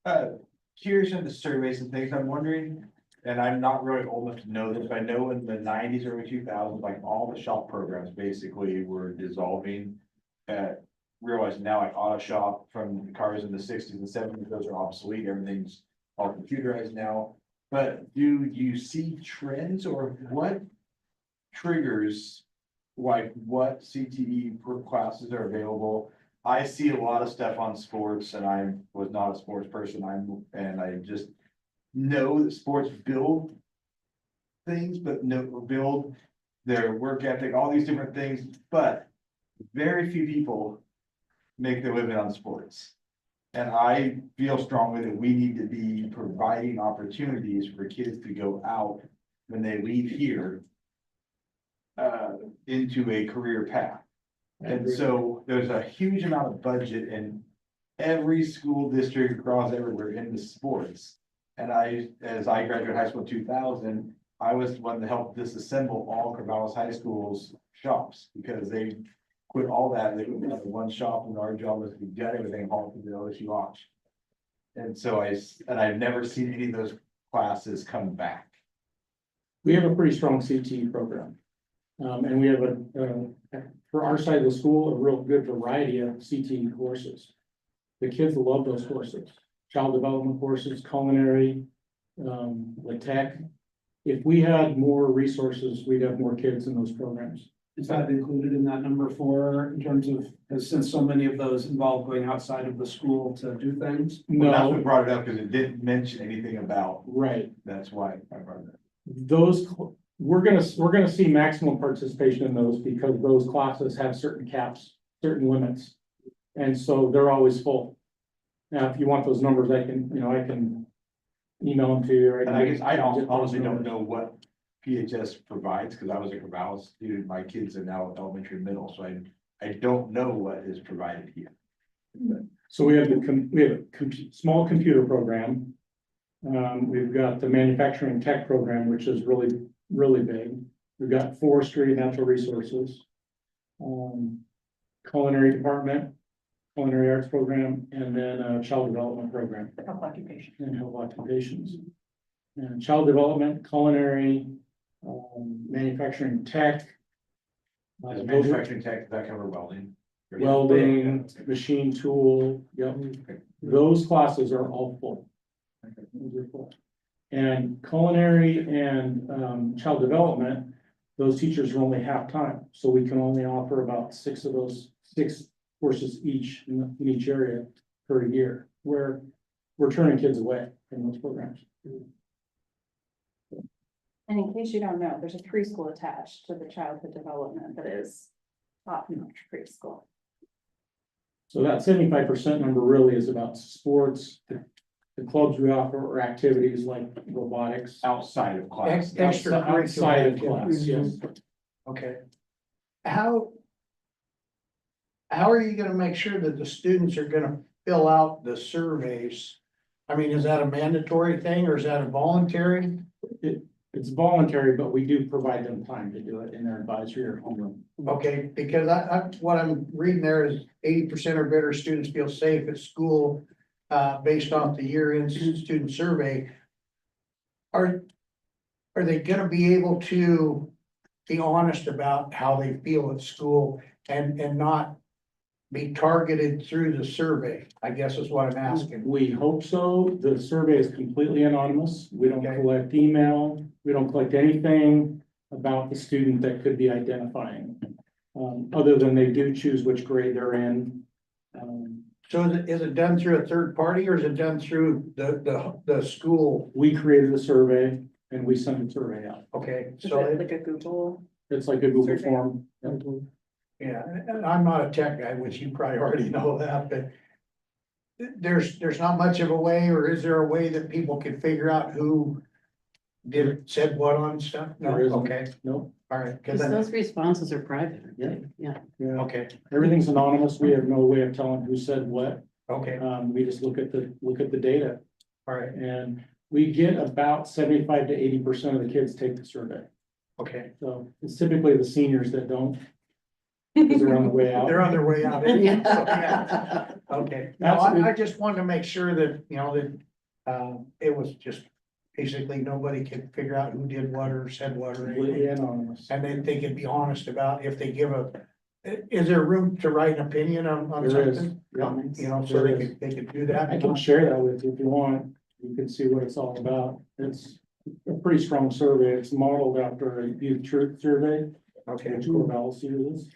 ahead. Curious in the surveys and things, I'm wondering, and I'm not really old enough to know this, but I know in the 90s, early 2000s, like all the shop programs basically were dissolving. Realizing now like auto shop from the cars in the 60s and 70s, those are obsolete, everything's all computerized now. But do you see trends or what triggers, like what CTE classes are available? I see a lot of stuff on sports, and I was not a sports person. And I just know that sports build things, but build their work ethic, all these different things. But very few people make their living on sports. And I feel strongly that we need to be providing opportunities for kids to go out when they leave here into a career path. And so there's a huge amount of budget in every school district across everywhere into sports. And as I graduated high school in 2000, I was the one that helped disassemble all Corvallis High School's shops because they quit all that. They went down to one shop and our job was to get everything hauled to the OSU auction. And so I've never seen any of those classes come back. We have a pretty strong CTE program. And we have for our side of the school, a real good variety of CTE courses. The kids love those courses, child development courses, culinary, the tech. If we had more resources, we'd have more kids in those programs. Is that included in that number 4 in terms of, since so many of those involve going outside of the school to do things? Well, that's No, what brought it up because it didn't mention anything about, right. that's why I brought it up. Those, we're gonna see maximum participation in those because those classes have certain caps, certain limits. And so they're always full. Now, if you want those numbers, I can email them to you. or And I guess I can get those honestly don't numbers. know what PHS provides, because I was a Corvallis student, my kids are now elementary and middle, so I don't know what is provided here. So we have small computer program. We've got the manufacturing tech program, which is really, really big. We've got forestry, natural resources. Culinary department, culinary arts program, and then a child development program Health occupation. and health occupations. And child development, culinary, manufacturing tech. Does those are- manufacturing tech, does that cover welding? Welding, machine tool, yep, those classes are all full. Those are full. And culinary and child development, those teachers are only half-time, so we can only offer about 6 of those, 6 courses each in each area per year, where we're turning kids away from those programs. And in case you don't know, there's a preschool attached to the childhood development that is top-notch preschool. So that 75% number really is about sports, the clubs we offer or activities like robotics. Outside of class. Outside of class, yes. Okay. How are you gonna make sure that the students are gonna fill out the surveys? I mean, is that a mandatory thing or is that a voluntary? It's voluntary, but we do provide them time to do it in their advisory or homeroom. Okay, because what I'm reading there is 80% or better students feel safe at school, based off the year-end student survey. Are they gonna be able to be honest about how they feel at school and not be targeted through the survey, I guess is what I'm asking. We hope so. The survey is completely anonymous. We don't Okay. collect email. We don't collect anything about the student that could be identifying. Other than they do choose which grade they're in. So is it done through a third party or is it done through the school? We created a survey and we sent the survey out. Okay, Is so it like a Google? It's like a Google Survey. form. yeah, and I'm not a tech guy, which you probably already know that, but there's not much of a way, or is there a way that people can figure out who said what on stuff? No, There isn't. okay, Nope. all right, Because because those responses are private, Yeah. yeah. Yeah. okay, Everything's anonymous. We have no way of telling who said what. okay, We just look at the data. all right, And we get about 75 to 80% of the kids take the survey. okay. So it's typically the seniors that don't. Because they're on the way out. They're on their way out. anyway, so, yeah. Okay, no, I just wanted to make sure that, it was just basically nobody could figure out who did what or said what or Completely anything. anonymous. And then they could be honest about if they give is there room to write an opinion on There is. something? Yeah. So they could do that. I can share that with you if you want. You can see what it's all about. It's a pretty strong survey. It's modeled after a youth truth survey, Okay, which Corvallis uses.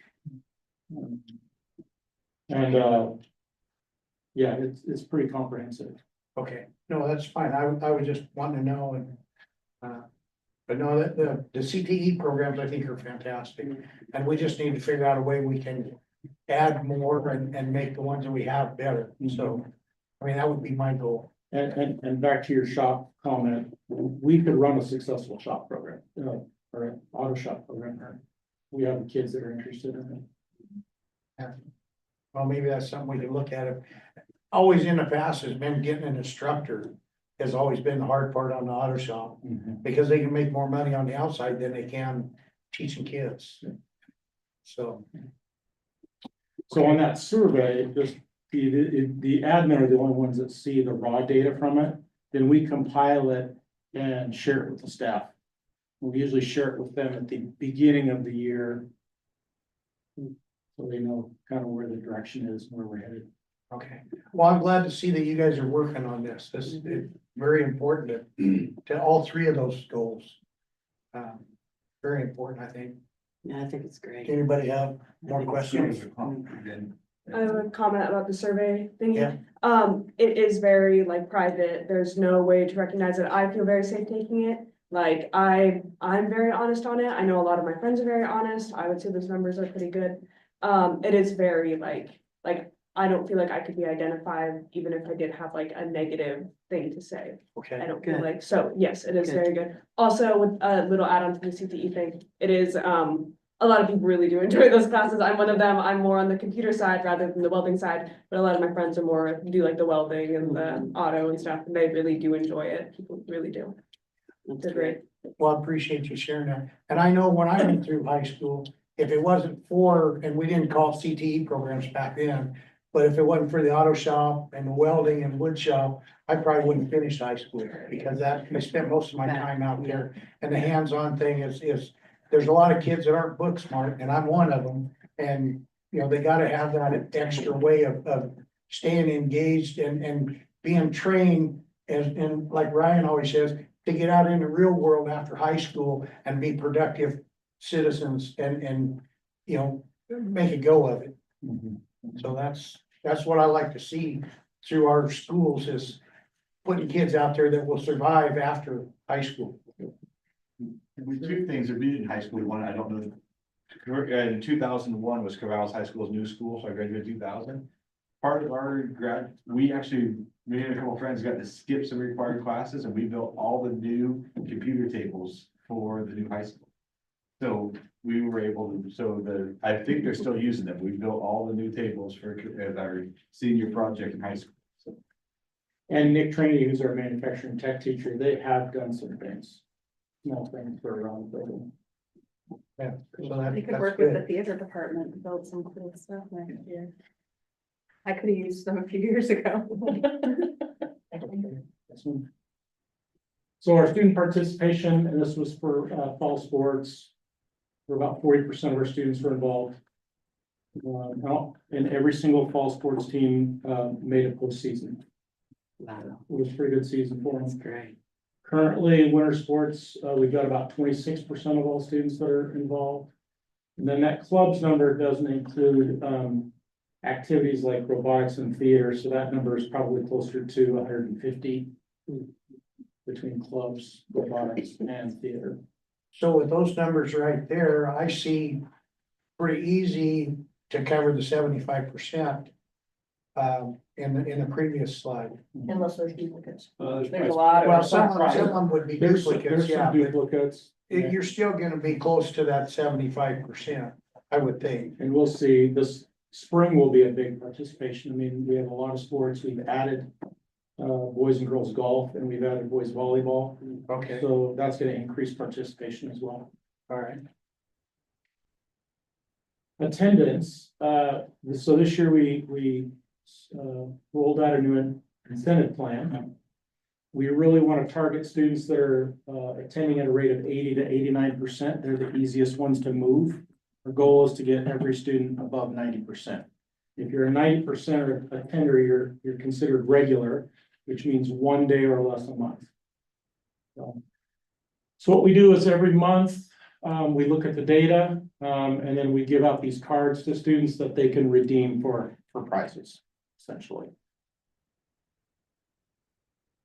And, yeah, it's pretty comprehensive. okay, no, that's fine, I was just wanting to know and. But no, the CTE programs I think are fantastic, and we just need to figure out a way we can add more and make the ones that we have better, so. I mean, that would be my goal. And back to your shop comment, we could run a successful shop program, or an auto shop program. We have kids that are interested in it. Well, maybe that's something we can look at. Always in the past has been getting an instructor. Has always been the hard part on the auto shop, because they can make more money on the outside than they can teaching kids. So, So on that survey, just the admin are the only ones that see the raw data from it. Then we compile it and share it with the staff. We usually share it with them at the beginning of the year. So they know kind of where the direction is, where we're headed. okay, well, I'm glad to see that you guys are working on this. This is very important to all three of those goals. Very important, I think. Yeah, I think it's great. Anybody have more questions? I have a comment about the survey thing. Yeah. It is very like private. There's no way to recognize it. I feel very safe taking it. Like I'm very honest on it. I know a lot of my friends are very honest. I would say those numbers are pretty good. It is very like I don't feel like I could be identified even if I did have like a negative thing to say. I Okay, don't feel Good. like, so yes, it is Good. very good. Also with a little add-on to the CTE thing, it is, a lot of people really do enjoy those classes. I'm one of them. I'm more on the computer side rather than the welding side, but a lot of my friends are more, do like the welding and the auto and stuff, and they really do enjoy it. People really do. They're great. well, I appreciate you sharing that. And I know when I went through high school, if it wasn't for, and we didn't call CTE programs back then, but if it wasn't for the auto shop and the welding and wood shop, I probably wouldn't finish high school, because I spent most of my time out there. And the hands-on thing is, there's a lot of kids that aren't book smart, and I'm one of them. And, you know, they gotta have that extra way of staying engaged and being trained and like Ryan always says, to get out in the real world after high school and be productive citizens and, you know, make a go of it. So that's what I like to see through our schools, is putting kids out there that will survive after high school. Two things that we did in high school, one, I don't know. In 2001 was Corvallis High School's new school, so I graduated in 2000. Part of our me and a couple of friends got to skip some required classes, and we built all the new computer tables for the new high school. So we were able to, I think they're still using them. We built all the new tables for our senior project in high school. So And Nick Trinity, who's our manufacturing tech teacher, they have done some things. Small things for around the building. Yeah, so that, They could that's work with the good. theater department to build some cool stuff next year. I could have used them a few years ago. So our student participation, and this was for fall sports, for about 40% of our students were involved. And every single fall sports team made a postseason. Wow, It was a pretty good season for that's them. great. Currently, winter sports, we've got about 26% of all students that are involved. And then that clubs number doesn't include activities like robotics and theater, so that number is probably closer to 150 between clubs, robotics and theater. So with those numbers right there, I see pretty easy to cover the 75%. In the previous slide. Unless there's duplicates. There's a lot Well, of. some of them would be There's duplicates, yeah, some but duplicates. you're still gonna be close to that 75%, I would think. And we'll see, this spring will be a big participation. I mean, we have a lot of sports. We've added boys and girls golf, and we've added boys volleyball. Okay, So that's gonna increase participation as well. all right. Attendance, so this year we rolled out a new incentive plan. We really want to target students that are attending at a rate of 80 to 89%. They're the easiest ones to move. Our goal is to get every student above 90%. If you're a 90% attender, you're considered regular, which means one day or less a month. So what we do is every month, we look at the data, and then we give out these cards to students that they can redeem for prizes, essentially.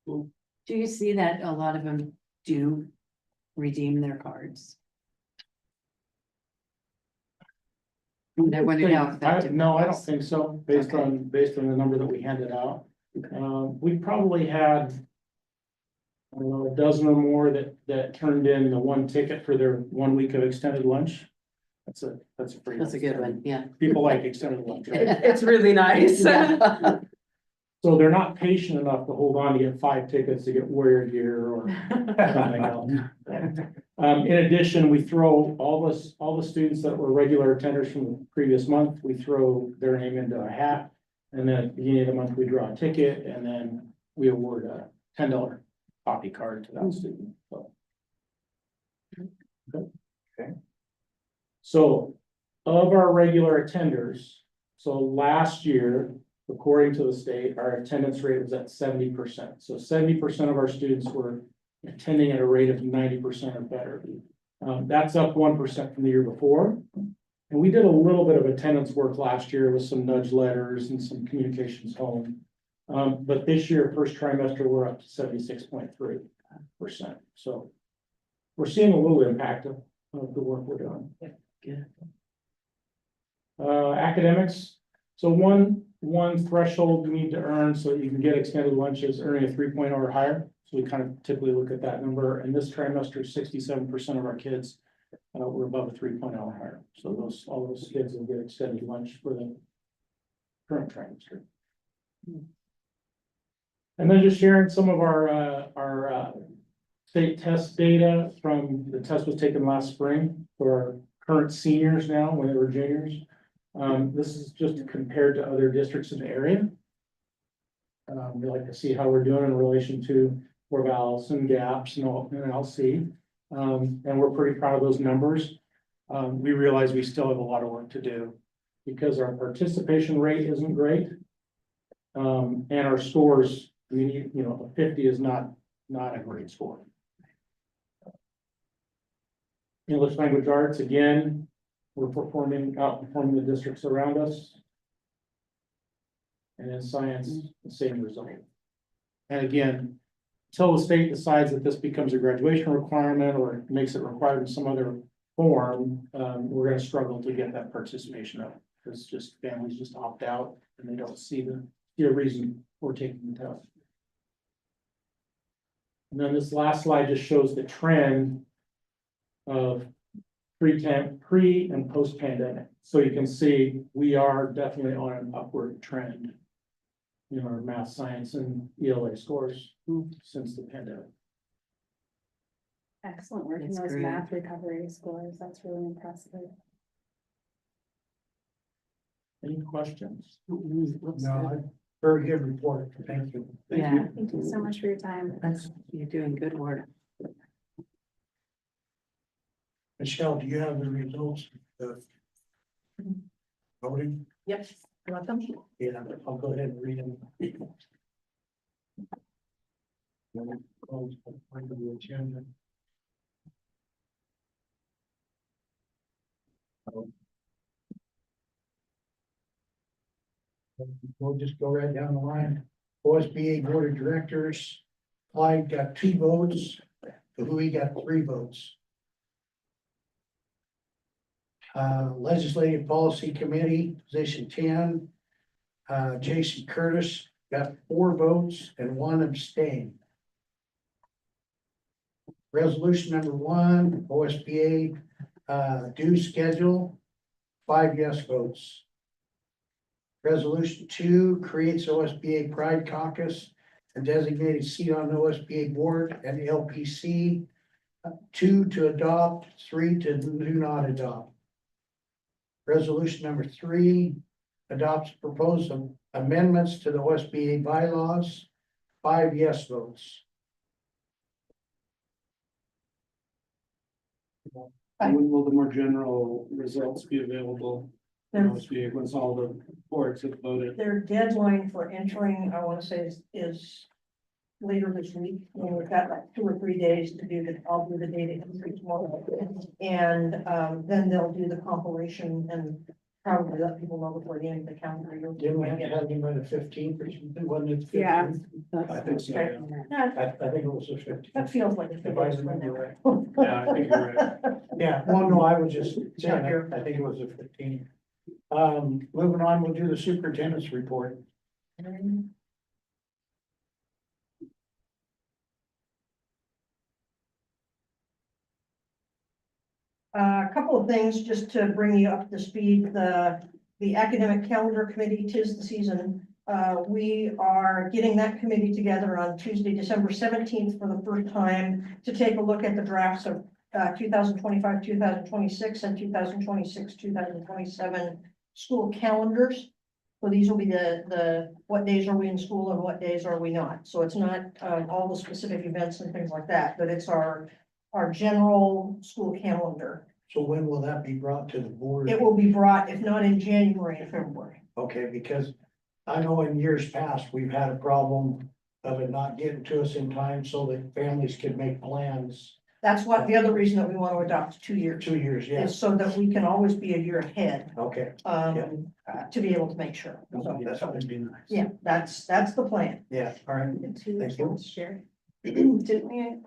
Do you see that a lot of them do redeem their cards? I wonder how effective. No, I it don't was. think so, based Okay. on the number that we handed out. We probably had, I don't know, a dozen or more that turned in the one ticket for their 1 week of extended lunch. That's a pretty. That's a good one, yeah. People like extended lunch, right? It's really nice. Yeah. So they're not patient enough to hold on to get 5 tickets to get Warrior gear or something else. In addition, we throw all the students that were regular attenders from the previous month, we throw their name into a hat. And then at the beginning of the month, we draw a ticket and then we award a $10 copy card to that student, so. Okay. So of our regular attenders, so last year, according to the state, our attendance rate was at 70%. So 70% of our students were attending at a rate of 90% or better. That's up 1% from the year before. And we did a little bit of attendance work last year with some nudge letters and some communications home. But this year, first trimester, we're up to 76.3%. So we're seeing a little impact of the work we're doing. Good. Academics. So one threshold you need to earn so that you can get extended lunch is earning a 3.0 or higher. So we kind of typically look at that number. And this trimester, 67% of our kids were above a 3.0 or higher. So all those kids will get extended lunch for the current trimester. And then just sharing some of our state test data from the test was taken last spring for our current seniors now when they were juniors. This is just compared to other districts in the area. We like to see how we're doing in relation to Corvallis and Gaps and LC. And we're pretty proud of those numbers. We realize we still have a lot of work to do because our participation rate isn't great. And our scores, we need, a 50 is not a great score. English language arts, again, we're outperforming the districts around us. And in science, the same result. And again, until the state decides that this becomes a graduation requirement or makes it required in some other form, we're going to struggle to get that participation up because just families just opt out and they don't see the reason for taking the test. And then this last slide just shows the trend of pre and post pandemic. So you can see we are definitely on an upward trend in our math, science, and ELA scores since the pandemic. Excellent work in That's those great. math recovery scores. That's really impressive. Any questions? Looks No, good. very good report. Thank you. Yeah, Thank you so much for your time. you're doing good work. Michelle, do you have the results of voting? Yep, you want them? Yeah, I'll go ahead and read them. Find the agenda. We'll just go right down the line. OSBA Board of Directors, Clyde got 2 votes, Louis got 3 votes. Legislative Policy Committee, position 10. Jason Curtis got 4 votes and 1 abstain. Resolution number 1, OSBA, due schedule, 5 yes votes. Resolution 2 creates OSBA Pride Caucus, a designated seat on the OSBA board and the LPC. 2 to adopt, 3 to do not adopt. Resolution number 3 adopts proposed amendments to the OSBA bylaws, 5 yes votes. When will the more general results be available? Once all the boards have voted. Their deadline for entering, I want to say is later this week. And we've got like 2 or 3 days to do I'll do the data entry tomorrow. And then they'll do the compilation and probably let people know before the end of the calendar year. Didn't we have to have him by the 15th or something, wasn't it? 15th? Yeah. I think so, Okay. yeah. Yeah, I think it was the 15th. that feels like it's. If I remember Yeah, I think you're right. Yeah, well, no, I was just saying, I think it was the 15th. Moving on, we'll do the superintendent's report. A couple of things just to bring you up to speed. The academic calendar committee, 'tis the season. We are getting that committee together on Tuesday, December 17th for the first time to take a look at the drafts of 2025, 2026 and 2026, 2027 school calendars. So these will be what days are we in school and what days are we not. So it's not all the specific events and things like that, but it's our general school calendar. So when will that be brought to the board? It will be brought, if not in January, in February. Okay, because I know in years past, we've had a problem of it not getting to us in time so that families could make plans. That's what, the other reason that we want to adopt 2 years. 2 years, Is yes. so that we can always be a year ahead, Okay, to be able to make sure. So, That would be nice. yeah, that's the plan. yeah, all right. Two years Thank you. last year. Didn't we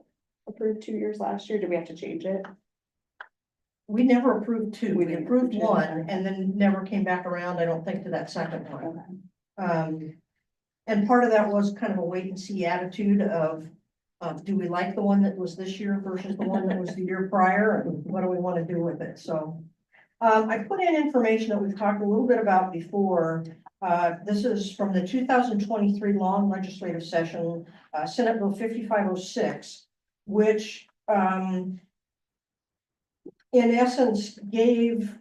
approve 2 years last year? Did we have to change it? We never approved two. We We didn't approved approve two. one and then never came back around, I don't think, to that second one. And part of that was kind of a wait and see attitude of, do we like the one that was this year versus the one that was the year prior, and what do we want to do with it? So I put in information that we've talked a little bit about before. This is from the 2023 long legislative session, Senate Bill 5506, which in essence gave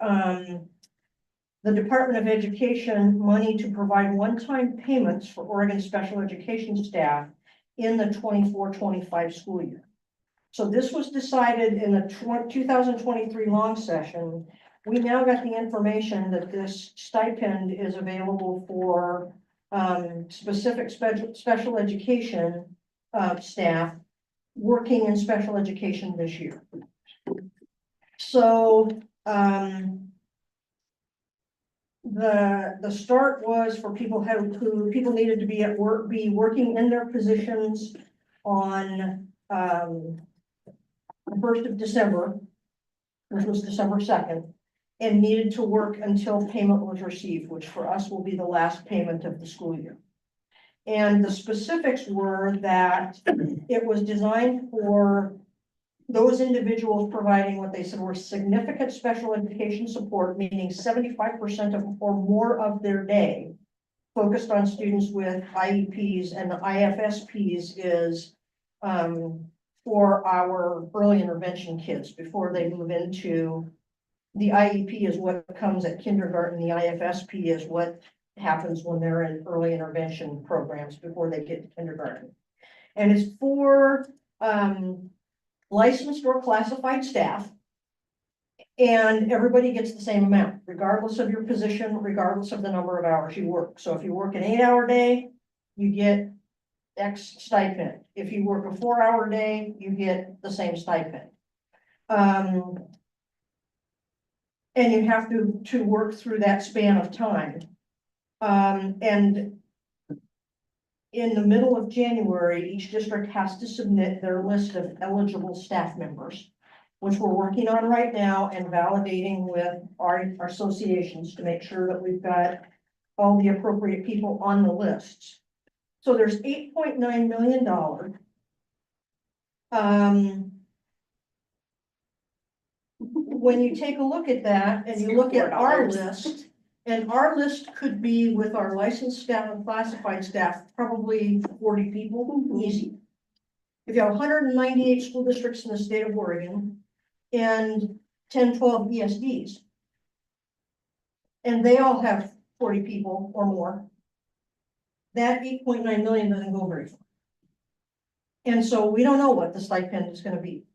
the Department of Education money to provide one-time payments for Oregon special education staff in the 24-25 school year. So this was decided in the 2023 long session. We now got the information that this stipend is available for specific special education staff working in special education this year. So the start was for people who people needed to be working in their positions on the 1st of December, which was December 2nd, and needed to work until payment was received, which for us will be the last payment of the school year. And the specifics were that it was designed for those individuals providing what they said were significant special education support, meaning 75% of or more of their day focused on students with IEPs, and the IFSPs is for our early intervention kids before they move into the IEP is what comes at kindergarten. The IFSP is what happens when they're in early intervention programs before they get to kindergarten. And it's for licensed or classified staff. And everybody gets the same amount, regardless of your position, regardless of the number of hours you work. So if you work an 8-hour day, you get X stipend. If you work a 4-hour day, you get the same stipend. And you have to work through that span of time. And in the middle of January, each district has to submit their list of eligible staff members, which we're working on right now and validating with our associations to make sure that we've got all the appropriate people on the lists. So there's $8.9 million. When you take a look at that and you look at our list, and our list could be with our licensed staff and classified staff, probably 40 people, easy. If you have 198 school districts in the state of Oregon and 10, 12 ESDs, and they all have 40 people or more, that 8.9 million doesn't go very far. And so we don't know what the stipend is going to be.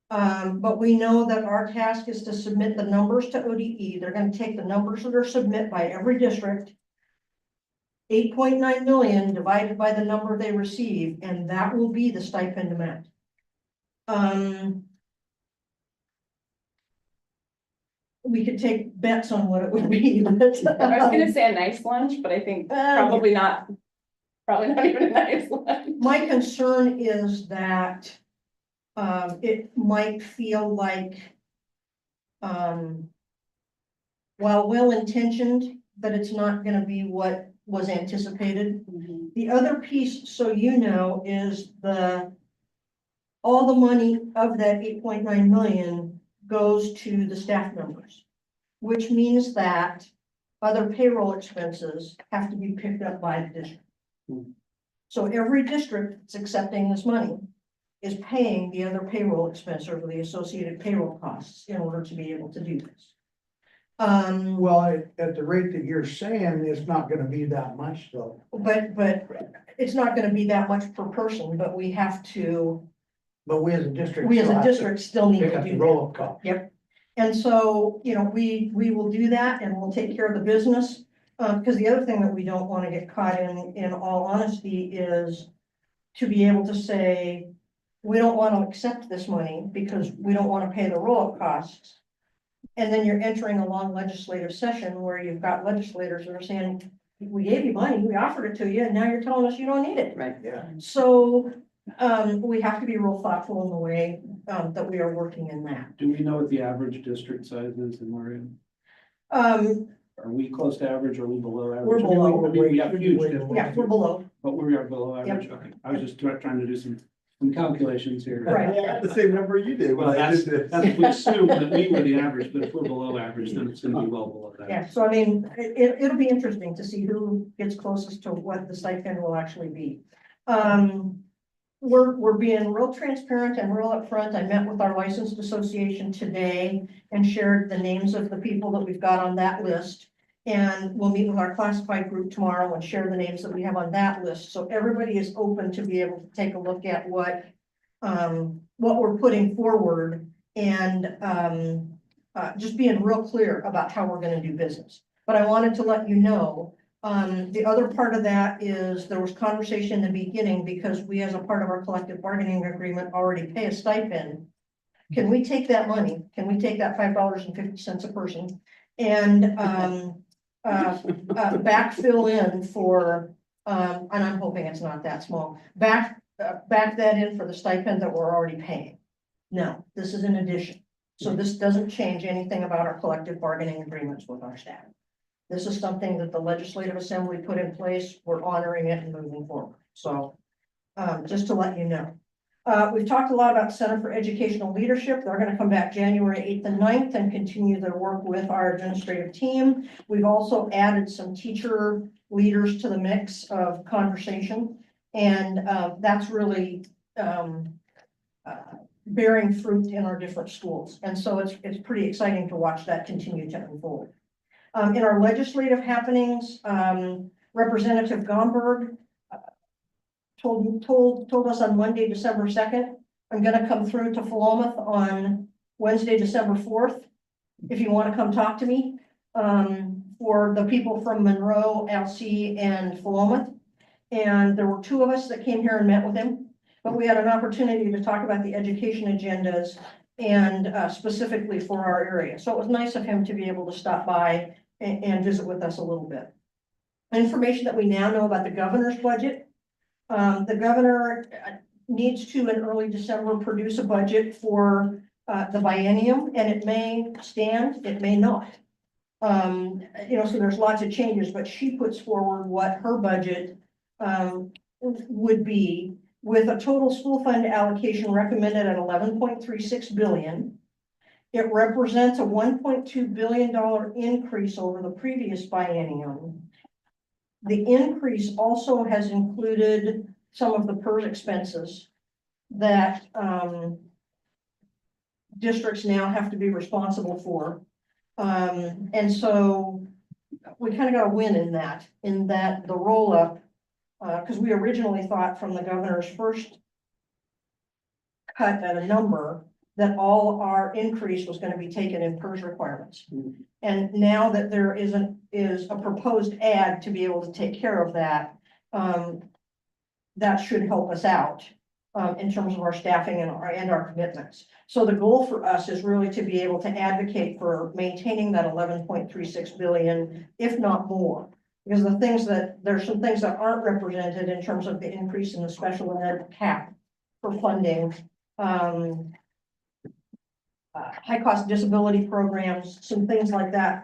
But we know that our task is to submit the numbers to ODE. They're going to take the numbers that are submitted by every district, 8.9 million divided by the number they receive, and that will be the stipend amount. We could take bets on what it would be. I was gonna say a nice lunch, but I think probably not even a nice lunch. My concern is that it might feel like, while well-intentioned, but it's not gonna be what was anticipated. The other piece, so you know, is all the money of that 8.9 million goes to the staff members, which means that other payroll expenses have to be picked up by the district. So every district that's accepting this money is paying the other payroll expense or the associated payroll costs in order to be able to do this. Well, at the rate that you're saying, it's not gonna be that much though. but it's not gonna be that much per person, but we have to, But we as a district. we as still a have to district still need Pick to up do the that. roll-up cost. And so, you know, we will do that and we'll take care of the business. Because the other thing that we don't want to get caught in all honesty, is to be able to say, we don't want to accept this money because we don't want to pay the roll-up costs. And then you're entering a long legislative session where you've got legislators that are saying, we gave you money, we offered it to you, and now you're telling us you don't need it. Right. Yeah. So, we have to be real thoughtful in the way, that we are working in that. Do we know what the average district size is in Oregon? Are we close to average or are we below average? We're I mean, below. I mean, we have huge Yeah, differences. Yeah, we're below. But we are below average, okay. I was just trying to do some calculations here. Right. I had the same number you did when Well, I that's, did that's this. if we assume that we were the average, but if we're below average, then it's gonna be well below that. Yeah, so I mean, it'll be interesting to see who gets closest to what the stipend will actually be. We're being real transparent and real upfront. I met with our licensed association today and shared the names of the people that we've got on that list. And we'll meet with our classified group tomorrow and share the names that we have on that list. So everybody is open to be able to take a look at what we're putting forward and, just being real clear about how we're gonna do business. But I wanted to let you know, the other part of that is there was conversation in the beginning because we, as a part of our collective bargaining agreement, already pay a stipend. Can we take that money? Can we take that $5.50 a person and, backfill in for, and I'm hoping it's not that small, back that in for the stipend that we're already paying? No, this is an addition. So this doesn't change anything about our collective bargaining agreements with our staff. This is something that the Legislative Assembly put in place. We're honoring it and moving forward. So, just to let you know. We've talked a lot about Center for Educational Leadership. They're gonna come back January 8th and 9th and continue their work with our administrative team. We've also added some teacher leaders to the mix of conversation. And, that's really, bearing fruit in our different schools. And so it's pretty exciting to watch that continue to unfold. In our legislative happenings, Representative Gomberg told us on Monday, December 2nd, I'm gonna come through to Philomath on Wednesday, December 4th. If you wanna come talk to me, for the people from Monroe, Alsea, and Philomath. And there were two of us that came here and met with him, but we had an opportunity to talk about the education agendas and specifically for our area. So it was nice of him to be able to stop by and visit with us a little bit. Information that we now know about the governor's budget. The governor needs to, in early December, produce a budget for the biennium, and it may stand, it may not. You know, so there's lots of changes, but she puts forward what her budget would be with a total school fund allocation recommended at 11.36 billion. It represents a $1.2 billion increase over the previous biennium. The increase also has included some of the PERS expenses that districts now have to be responsible for. And so we kind of got a win in that the roll up, because we originally thought from the governor's first cut at a number that all our increase was going to be taken in PERS requirements. And now that there is a proposed add to be able to take care of that, that should help us out in terms of our staffing and our commitments. So the goal for us is really to be able to advocate for maintaining that 11.36 billion, if not more. Because there's some things that aren't represented in terms of the increase in the special ed cap for funding. High cost disability programs, some things like that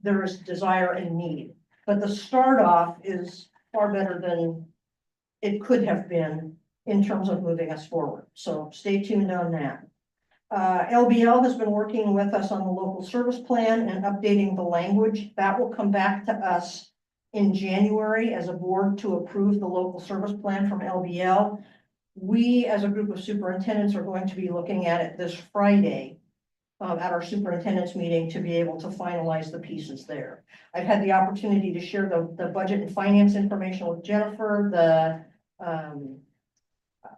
there is desire and need. But the start off is far better than it could have been in terms of moving us forward. So stay tuned on that. LBL has been working with us on the local service plan and updating the language. That will come back to us in January as a board to approve the local service plan from LBL. We, as a group of superintendents, are going to be looking at it this Friday at our superintendent's meeting to be able to finalize the pieces there. I've had the opportunity to share the budget and finance information with Jennifer, the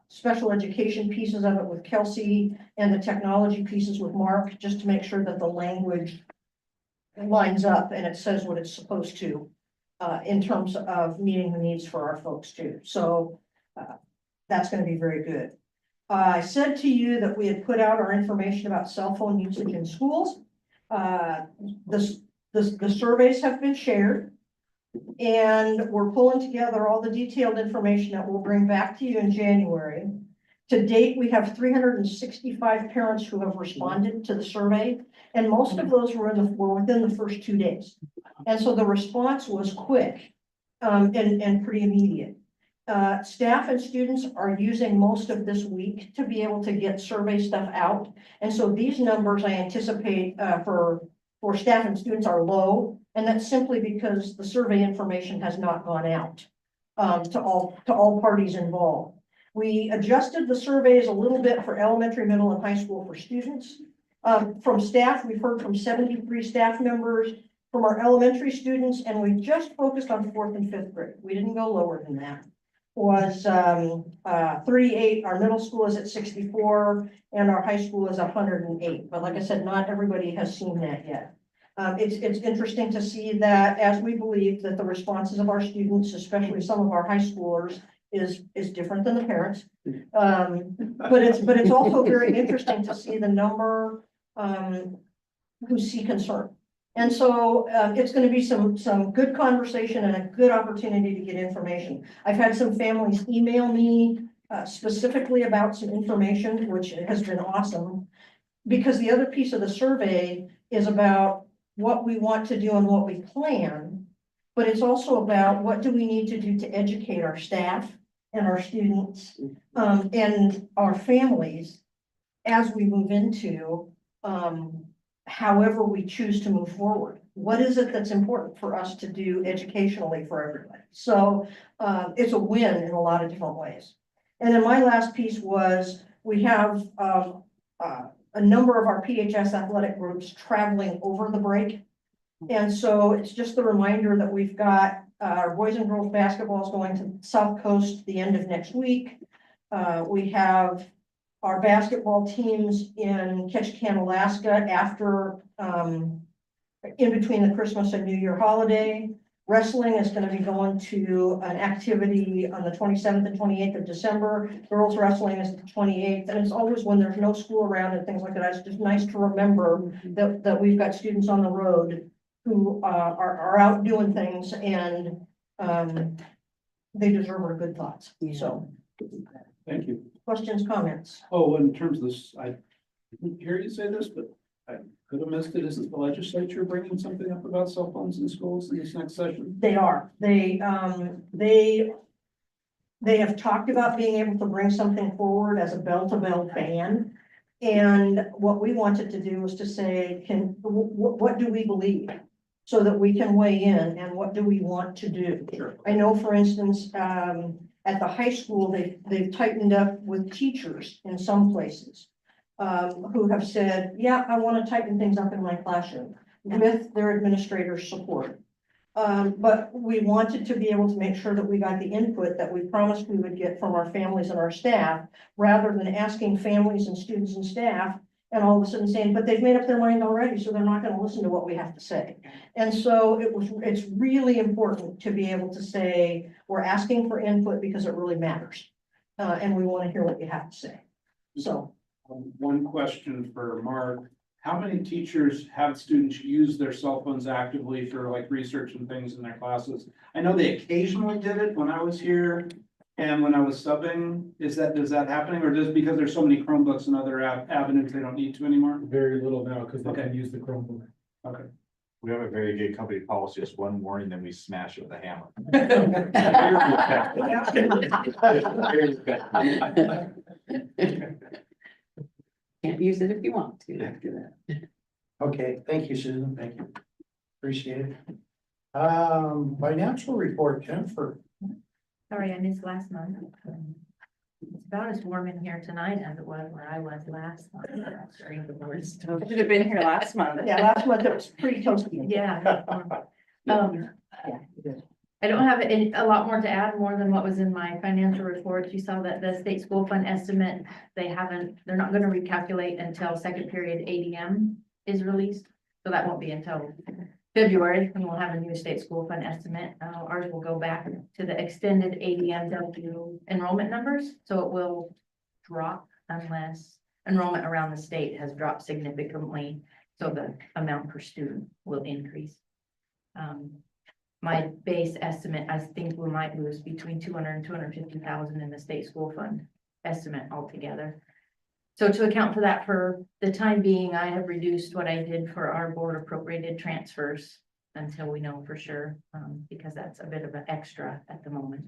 special education pieces of it with Kelsey, and the technology pieces with Mark, just to make sure that the language lines up and it says what it's supposed to in terms of meeting the needs for our folks too. So that's going to be very good. I said to you that we had put out our information about cell phone usage in schools. The surveys have been shared. And we're pulling together all the detailed information that we'll bring back to you in January. To date, we have 365 parents who have responded to the survey, and most of those were within the first 2 days. And so the response was quick and pretty immediate. Staff and students are using most of this week to be able to get survey stuff out. And so these numbers I anticipate for staff and students are low. And that's simply because the survey information has not gone out to all parties involved. We adjusted the surveys a little bit for elementary, middle, and high school for students. From staff, we've heard from 73 staff members, from our elementary students, and we just focused on 4th and 5th grade. We didn't go lower than that. Was 38, our middle school is at 64, and our high school is 108. But like I said, not everybody has seen that yet. It's interesting to see that as we believe that the responses of our students, especially some of our high schoolers, is different than the parents. But it's also very interesting to see the number who see concern. And so it's going to be some good conversation and a good opportunity to get information. I've had some families email me specifically about some information, which has been awesome. Because the other piece of the survey is about what we want to do and what we plan, but it's also about what do we need to do to educate our staff and our students and our families as we move into however we choose to move forward. What is it that's important for us to do educationally for everybody? So it's a win in a lot of different ways. And then my last piece was we have a number of our PHS athletic groups traveling over the break. And so it's just the reminder that we've got our boys and girls basketball is going to South Coast the end of next week. We have our basketball teams in Ketchikan, Alaska after in between the Christmas and New Year holiday. Wrestling is going to be going to an activity on the 27th and 28th of December. Girls wrestling is the 28th, and it's always when there's no school around and things like that. It's just nice to remember that we've got students on the road who are out doing things, and they deserve our good thoughts. So, Thank you. questions, comments? Oh, in terms of this, I didn't hear you say this, but I could have missed it. Is the legislature bringing something up about cell phones in schools in this next session? They are. They have talked about being able to bring something forward as a bell-to-bell ban. And what we wanted to do was to say, what do we believe? So that we can weigh in, and what do we want to do? Sure. I know, for instance, at the high school, they've tightened up with teachers in some places. Who have said, yeah, I want to tighten things up in my classroom with their administrator's support. But we wanted to be able to make sure that we got the input that we promised we would get from our families and our staff, rather than asking families and students and staff and all of a sudden saying, but they've made up their mind already, so they're not going to listen to what we have to say. And so it's really important to be able to say, we're asking for input because it really matters. And we want to hear what you have to say. So. One question for Mark. How many teachers have students use their cell phones actively for like research and things in their classes? I know they occasionally did it when I was here and when I was subbing. Is that happening, or just because there's so many Chromebooks and other avenues they don't need to anymore? Very little now, because they can use the Chromebook. Okay. We have a very good company policy, just one warning, then we smash it with a hammer. can't use it if you want to after that. Okay, thank you, Susan, thank you. Appreciate it. Financial report, Jennifer. Sorry, I missed last month. It's about as warm in here tonight as it was where I was last month. During the worst. I should have been here last month. Yeah, last month it was pretty toasty. Yeah. I don't have a lot more to add, more than what was in my financial report. You saw that the state school fund estimate, they're not gonna recalculate until second period ADM is released. So that won't be until February, and we'll have a new state school fund estimate. Ours will go back to the extended ADMW enrollment numbers, so it will drop unless enrollment around the state has dropped significantly, so the amount per student will increase. My base estimate, I think we might lose between 200 and 250,000 in the state school fund estimate altogether. So to account for that, for the time being, I have reduced what I did for our board appropriated transfers until we know for sure, because that's a bit of an extra at the moment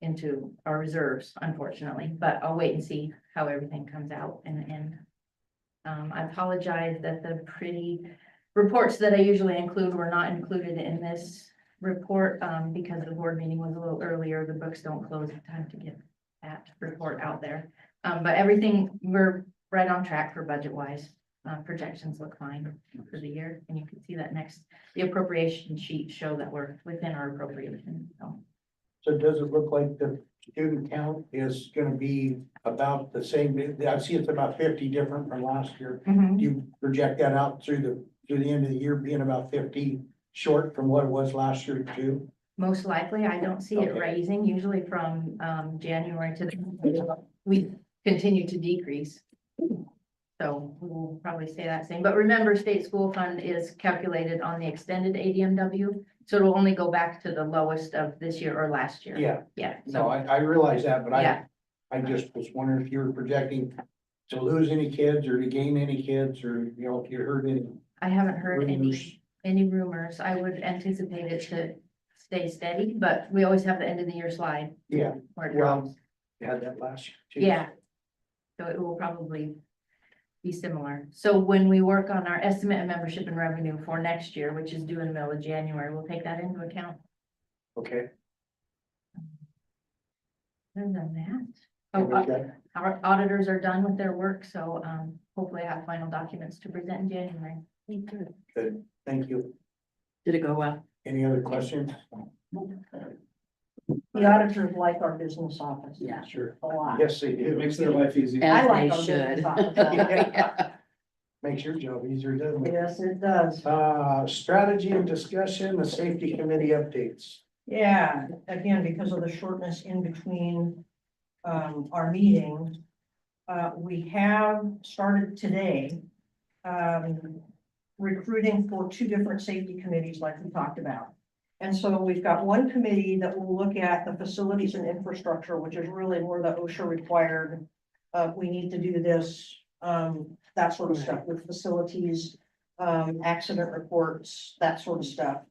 into our reserves, unfortunately, but I'll wait and see how everything comes out in the end. I apologize that the pretty reports that I usually include were not included in this report, because the board meeting was a little earlier. The books don't close in time to get that report out there. But everything, we're right on track for budget wise. Projections look fine for the year, and you can see that the appropriation sheet show that we're within our appropriation, so. So does it look like the student count is gonna be about the same? I see it's about 50 different from last year. Do you project that out through the end of the year being about 50 short from what it was last year too? Most likely, I don't see it Okay. raising, usually from January to we continue to decrease. So we'll probably stay that same, but remember, state school fund is calculated on the extended ADMW, so it'll only go back to the lowest of this year or last year. Yeah, Yeah, no, so, I realize that, but yeah, I just was wondering if you were projecting to lose any kids or to gain any kids, or, you know, if you heard any. I haven't heard rumors. any rumors. I would anticipate it to stay steady, but we always have the end of the year slide Yeah, where it well, drops. you had that last year too. Yeah. So it will probably be similar. So when we work on our estimate of membership and revenue for next year, which is due in the middle of January, we'll take that into account. Okay. Other than that, Okay. our auditors are done with their work, so hopefully I have final documents to present in January. Good, thank you. Did it go well? Any other questions? The auditors like our business office. Yeah. Sure. A lot. Yes, they It do. makes their life easy. I As like they our should. business office. Yeah. Makes your job easier, doesn't it? Yes, it does. Strategy and discussion, the safety committee updates. Yeah, again, because of the shortness in between our meetings. We have started today recruiting for 2 different safety committees like we talked about. And so we've got one committee that will look at the facilities and infrastructure, which is really more the OSHA required. We need to do this, that sort of stuff with facilities, accident reports, that sort of stuff.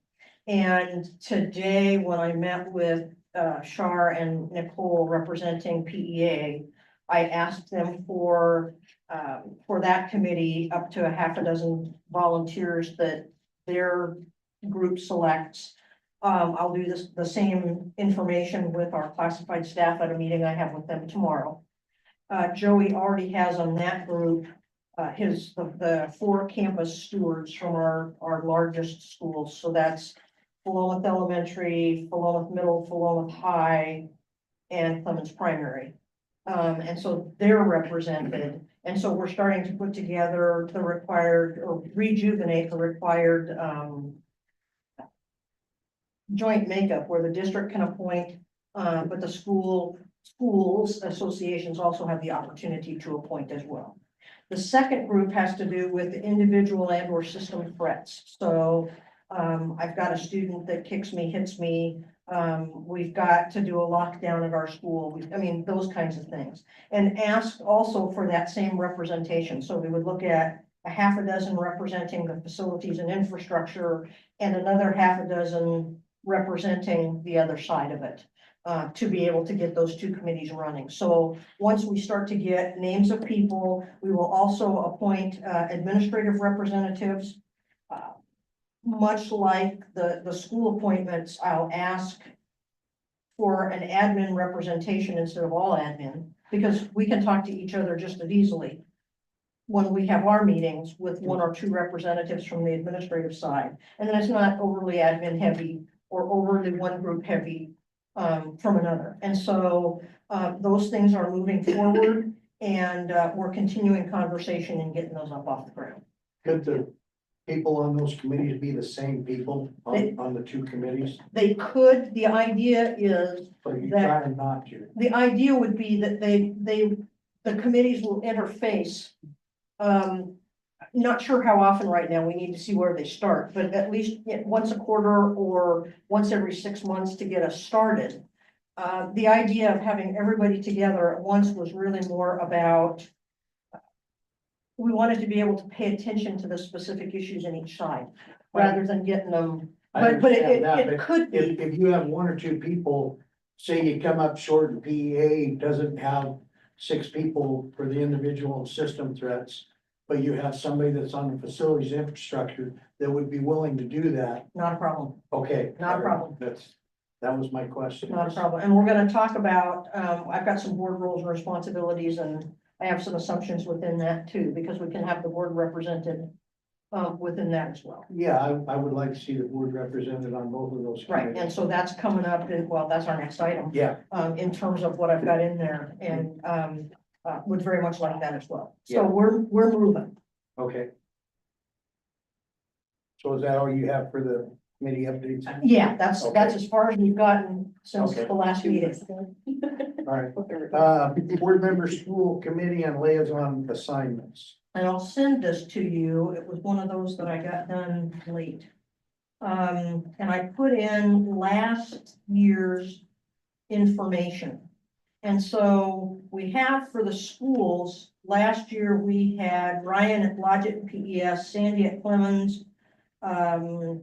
And today, when I met with Shar and Nicole representing PEA, I asked them for that committee up to a half a dozen volunteers that their group selects. I'll do the same information with our classified staff at a meeting I have with them tomorrow. Joey already has on that group, the 4 campus stewards from our largest schools. So that's Philomath Elementary, Philomath Middle, Philomath High, and Clemens Primary. And so they're represented. And so we're starting to put together the required, or rejuvenate the required, joint makeup where the district can appoint, but the schools associations also have the opportunity to appoint as well. The second group has to do with individual and or system threats. So I've got a student that kicks me, hits me. We've got to do a lockdown at our school. I mean, those kinds of things. And ask also for that same representation. So we would look at a half a dozen representing the facilities and infrastructure and another half a dozen representing the other side of it. to be able to get those two committees running. So once we start to get names of people, we will also appoint administrative representatives. Much like the school appointments, I'll ask for an admin representation instead of all admin, because we can talk to each other just as easily when we have our meetings with one or two representatives from the administrative side. And then it's not overly admin heavy or overly one group heavy from another. And so those things are moving forward, and we're continuing conversation and getting those up off the ground. Could the people on those committees be the same people on the two committees? They could, the idea is, So you that- try not to. the idea would be that the committees will interface. Not sure how often right now, we need to see where they start, but at least once a quarter or once every 6 months to get us started. The idea of having everybody together at once was really more about, we wanted to be able to pay attention to the specific issues in each side, rather than getting them, I but understand that, it could be. If you have one or two people, say you come up short and PEA doesn't have 6 people for the individual system threats, but you have somebody that's on the facilities infrastructure that would be willing to do that, Not a problem, okay. Not a problem. That was my question. not a problem. And we're gonna talk about, I've got some board roles and responsibilities, and I have some assumptions within that too, because we can have the board represented within that as well. Yeah, I would like to see the board represented on both of those. Right, and committees. so that's coming up, and well, that's our next item, Yeah, in terms of what I've got in there, and would very much like that as well. So Yeah. we're moving. okay. So is that all you have for the committee updates? Yeah, that's Okay. as far as we've gotten since Okay. the last meeting. All right, board member, school committee and liaison assignments. And I'll send this to you. It was one of those that I got done late. And I put in last year's information. And so we have for the schools, last year we had Ryan at Blodgett and PES, Sandy at Clemens, Joe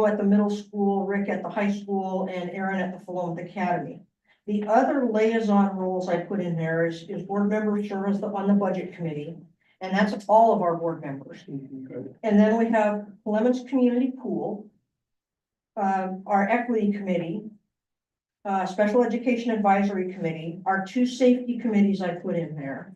at the middle school, Rick at the high school, and Aaron at the Philomath Academy. The other liaison roles I put in there is board member service on the budget committee, and that's all of our board members. And then we have Clemens Community Pool, our equity committee, special education advisory committee, our 2 safety committees I put in there.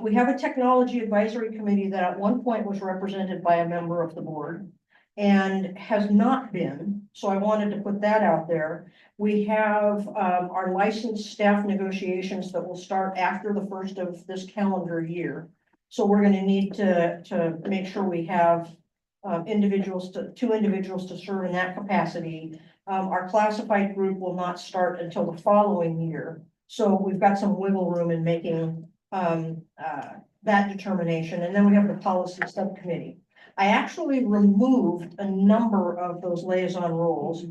We have a technology advisory committee that at one point was represented by a member of the board and has not been, so I wanted to put that out there. We have our licensed staff negotiations that will start after the first of this calendar year. So we're gonna need to make sure we have two individuals to serve in that capacity. Our classified group will not start until the following year. So we've got some wiggle room in making that determination. And then we have the policy subcommittee. I actually removed a number of those liaison roles.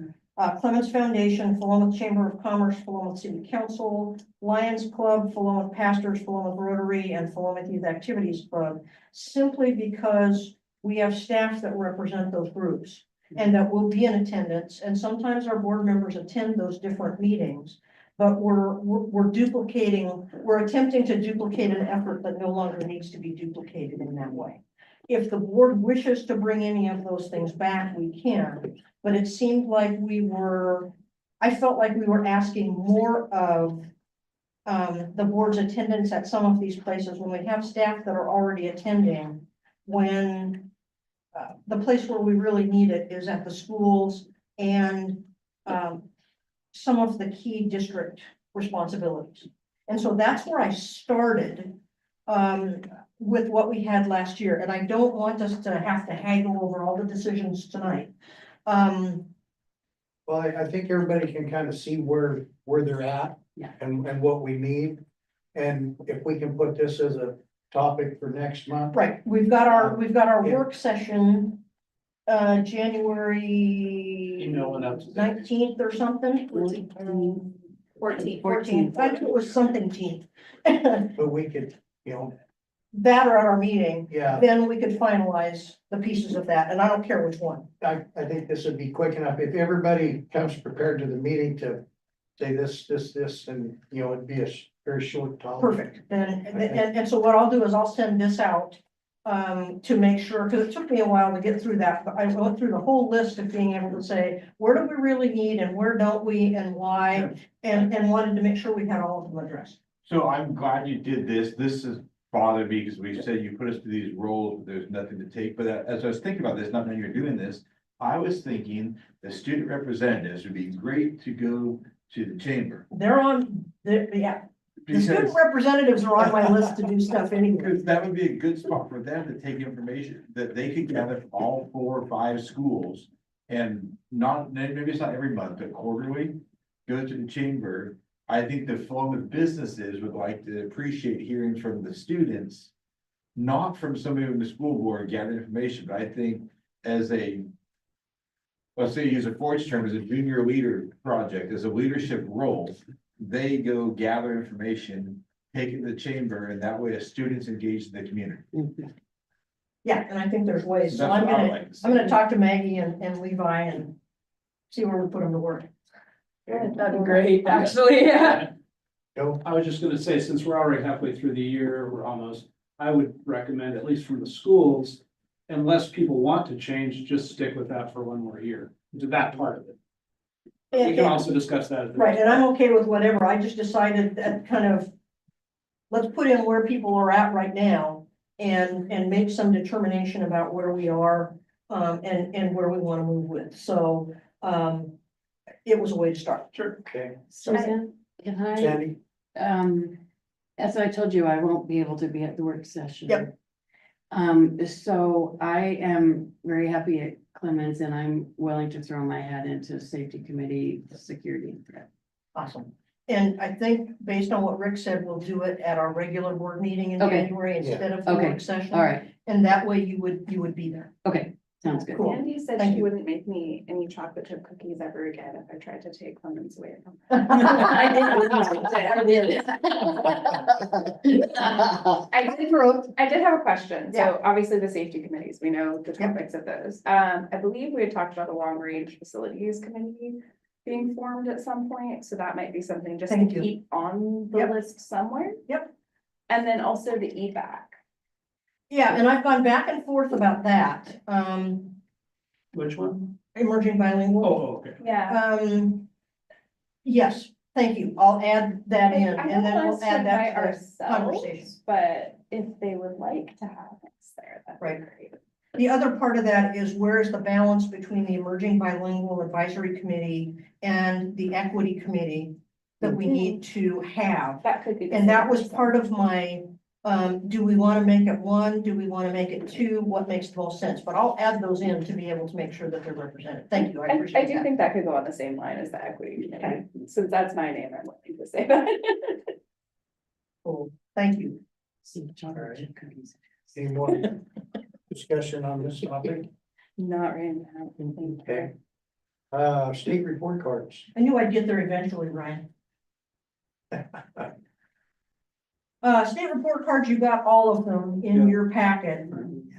Clemens Foundation, Philomath Chamber of Commerce, Philomath City Council, Lions Club, Philomath Pastors, Philomath Rotary, and Philomath Youth Activities Club, simply because we have staff that represent those groups and that will be in attendance. And sometimes our board members attend those different meetings, but we're attempting to duplicate an effort that no longer needs to be duplicated in that way. If the board wishes to bring any of those things back, we can, but it seemed like I felt like we were asking more of the board's attendance at some of these places when we have staff that are already attending, when the place where we really need it is at the schools and some of the key district responsibilities. And so that's where I started with what we had last year, and I don't want us to have to haggle over all the decisions tonight. Well, I think everybody can kind of see where they're at. Yeah. And what we need. And if we can put this as a topic for next month. Right, we've got our Yeah. work session, January Email it out to them. 19th or something. 14. 14th, I think it was something 14th. But we could, that or at our meeting, Yeah, then we could finalize the pieces of that, and I don't care which one. I think this would be quick enough. If everybody comes prepared to the meeting to say this, and, you know, it'd be a very short talk. Perfect, and so what I'll do is I'll send this out to make sure, because it took me a while to get through that, but I went through the whole list of being able to say, where do we really need and where don't we and why? And wanted to make sure we had all of them addressed. So I'm glad you did this. This has bothered me because we said you put us to these roles, but there's nothing to take. But as I was thinking about this, not knowing you're doing this, I was thinking the student representatives would be great to go to the chamber. They're on, yeah, the student Because representatives are on my list to do stuff anyway. because that would be a good spot for them to take information that they could gather from all 4 or 5 schools. And not, maybe it's not every month, but quarterly, go to the chamber. I think the flow of businesses would like to appreciate hearing from the students. Not from somebody in the school board gathering information, but I think as a. Let's say use a Ford's term as a junior leader project, as a leadership role, they go gather information. Take it to the chamber, and that way a student's engaged in the community. Yeah, and I think there's ways, so That's I'm what I gonna, like to see. I'm gonna talk to Maggie and Levi and see where we put them to work. That'd be great, actually, yeah. Go. I was just gonna say, since we're already halfway through the year, we're almost, I would recommend, at least from the schools, unless people want to change, just stick with that for one more year, to that part of it. We can also discuss that. at the Right, next and I'm part. okay with whatever, I just decided that kind of, let's put in where people are at right now and make some determination about where we are, and where we wanna move with, so, it was a way to start. Sure. Okay, Susan, can I, Sandy, as I told you, I won't be able to be at the work session. Yep. So I am very happy at Clemens and I'm willing to throw my hat into safety committee, security and threat. Awesome. And I think based on what Rick said, we'll do it at our regular board meeting in Okay. January instead of the Okay. work session. All right, And that way you would be there. okay, sounds good. Cool. Andy said Thank she you. wouldn't make me any chocolate chip cookies ever again if I tried to take Clemens away from her. I did. I did have a question. So obviously the safety committees, we know the topics of those. I believe we had talked about the long range facilities committee being formed at some point, so that might be something just to Thank you. keep on the Yep. list somewhere. Yep. And then also the EVAC. Yeah, and I've gone back and forth about that, Which one? emerging bilingual. Oh, okay. Yeah. Yes, thank you. I'll add that in I and then don't we'll want us to add invite that to the conversation. ourselves, but if they would like to have us there, that'd be Right. great. The other part of that is where is the balance between the emerging bilingual advisory committee and the equity committee that we need to have? That could be. the And that same was person. part of my, do we want to make it 1? Do we want to make it 2? What makes the most sense? But I'll add those in to be able to make sure that they're represented. Thank you, I I appreciate do that. think that could go on the same line as the equity committee, since that's my name, I'm willing to say that. Cool. Thank you. See, chocolate chip cookies. any more discussion on this topic? Not right now. Thank you. Okay. State report cards. I knew I'd get there eventually, Ryan. State report cards, you got all of them in Yeah. your packet.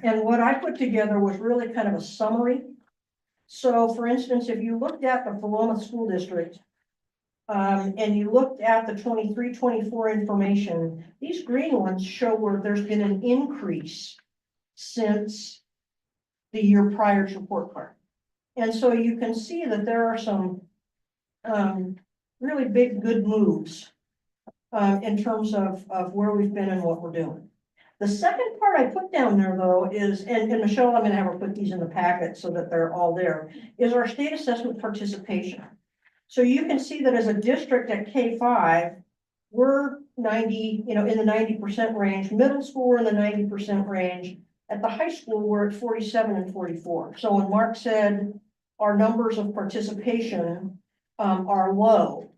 And what I put together was really kind of a summary. So for instance, if you looked at the Philomath School District, and you looked at the 23-24 information, these green ones show where there's been an increase since the year prior to report card. And so you can see that there are some really big, good moves in terms of where we've been and what we're doing. The second part I put down there though is, and Michelle, I'm gonna have her put these in the packet so that they're all there, is our state assessment participation. So you can see that as a district at K5, we're 90, in the 90% range, middle school, we're in the 90% range. At the high school, we're at 47 and 44. So when Mark said our numbers of participation are low,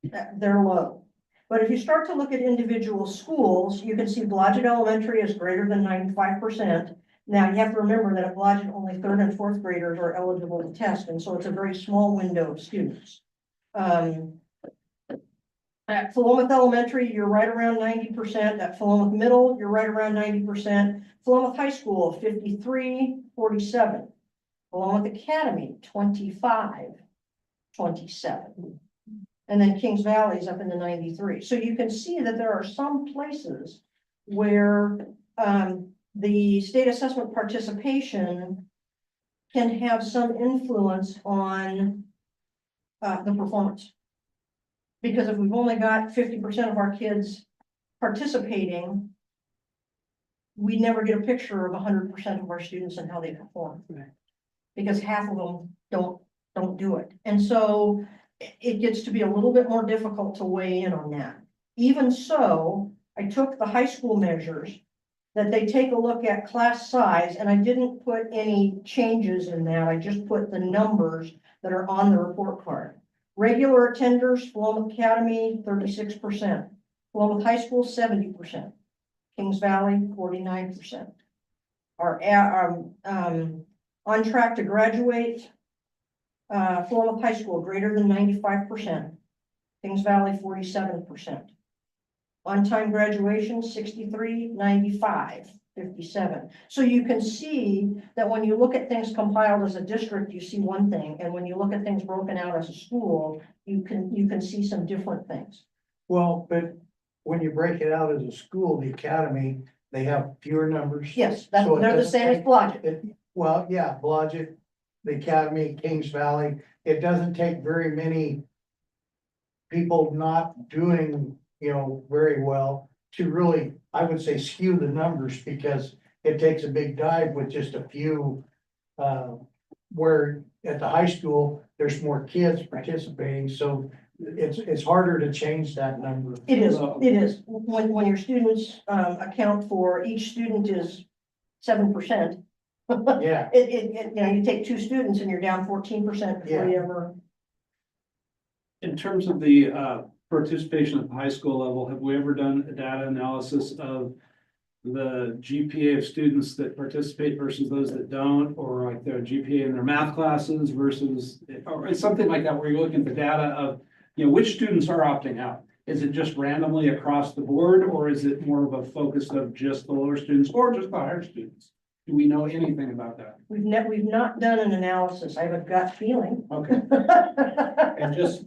they're low. But if you start to look at individual schools, you can see Blodgett Elementary is greater than 95%. Now, you have to remember that at Blodgett, only 3rd and 4th graders are eligible to test, and so it's a very small window of students. At Philomath Elementary, you're right around 90%. At Philomath Middle, you're right around 90%. Philomath High School, 53-47. Philomath Academy, 25-27. And then Kings Valley is up in the 93. So you can see that there are some places where the state assessment participation can have some influence on the performance. Because if we've only got 50% of our kids participating, we never get a picture of 100% of our students and how they perform. Right. Because half of them don't do it. And so it gets to be a little bit more difficult to weigh in on that. Even so, I took the high school measures that they take a look at class size, and I didn't put any changes in that. I just put the numbers that are on the report card. Regular attenders, Philomath Academy, 36%. Philomath High School, 70%. Kings Valley, 49%. Our on track to graduate, Philomath High School, greater than 95%. Kings Valley, 47%. On-time graduation, 63, 95, 57. So you can see that when you look at things compiled as a district, you see one thing, and when you look at things broken out as a school, you can see some different things. Well, but when you break it out as a school, the academy, they have fewer numbers. Yes, So it they're the doesn't same as take- Blodgett. Well, yeah, Blodgett, the academy, Kings Valley, it doesn't take very many people not doing, very well to really, I would say, skew the numbers, because it takes a big dive with just a few. Where at the high school, there's more kids participating, so it's harder to change that number. It is. When your students account for, each student is 7%. Yeah, You take two students and you're down 14% before you ever. In terms of the participation at the high school level, have we ever done a data analysis of the GPA of students that participate versus those that don't, or like their GPA in their math classes versus, or something like that, where you're looking at the data of, which students are opting out? Is it just randomly across the board, or is it more of a focus of just the lower students or just the higher students? Do we know anything about that? We've not done an analysis. I have a gut feeling. Okay. And just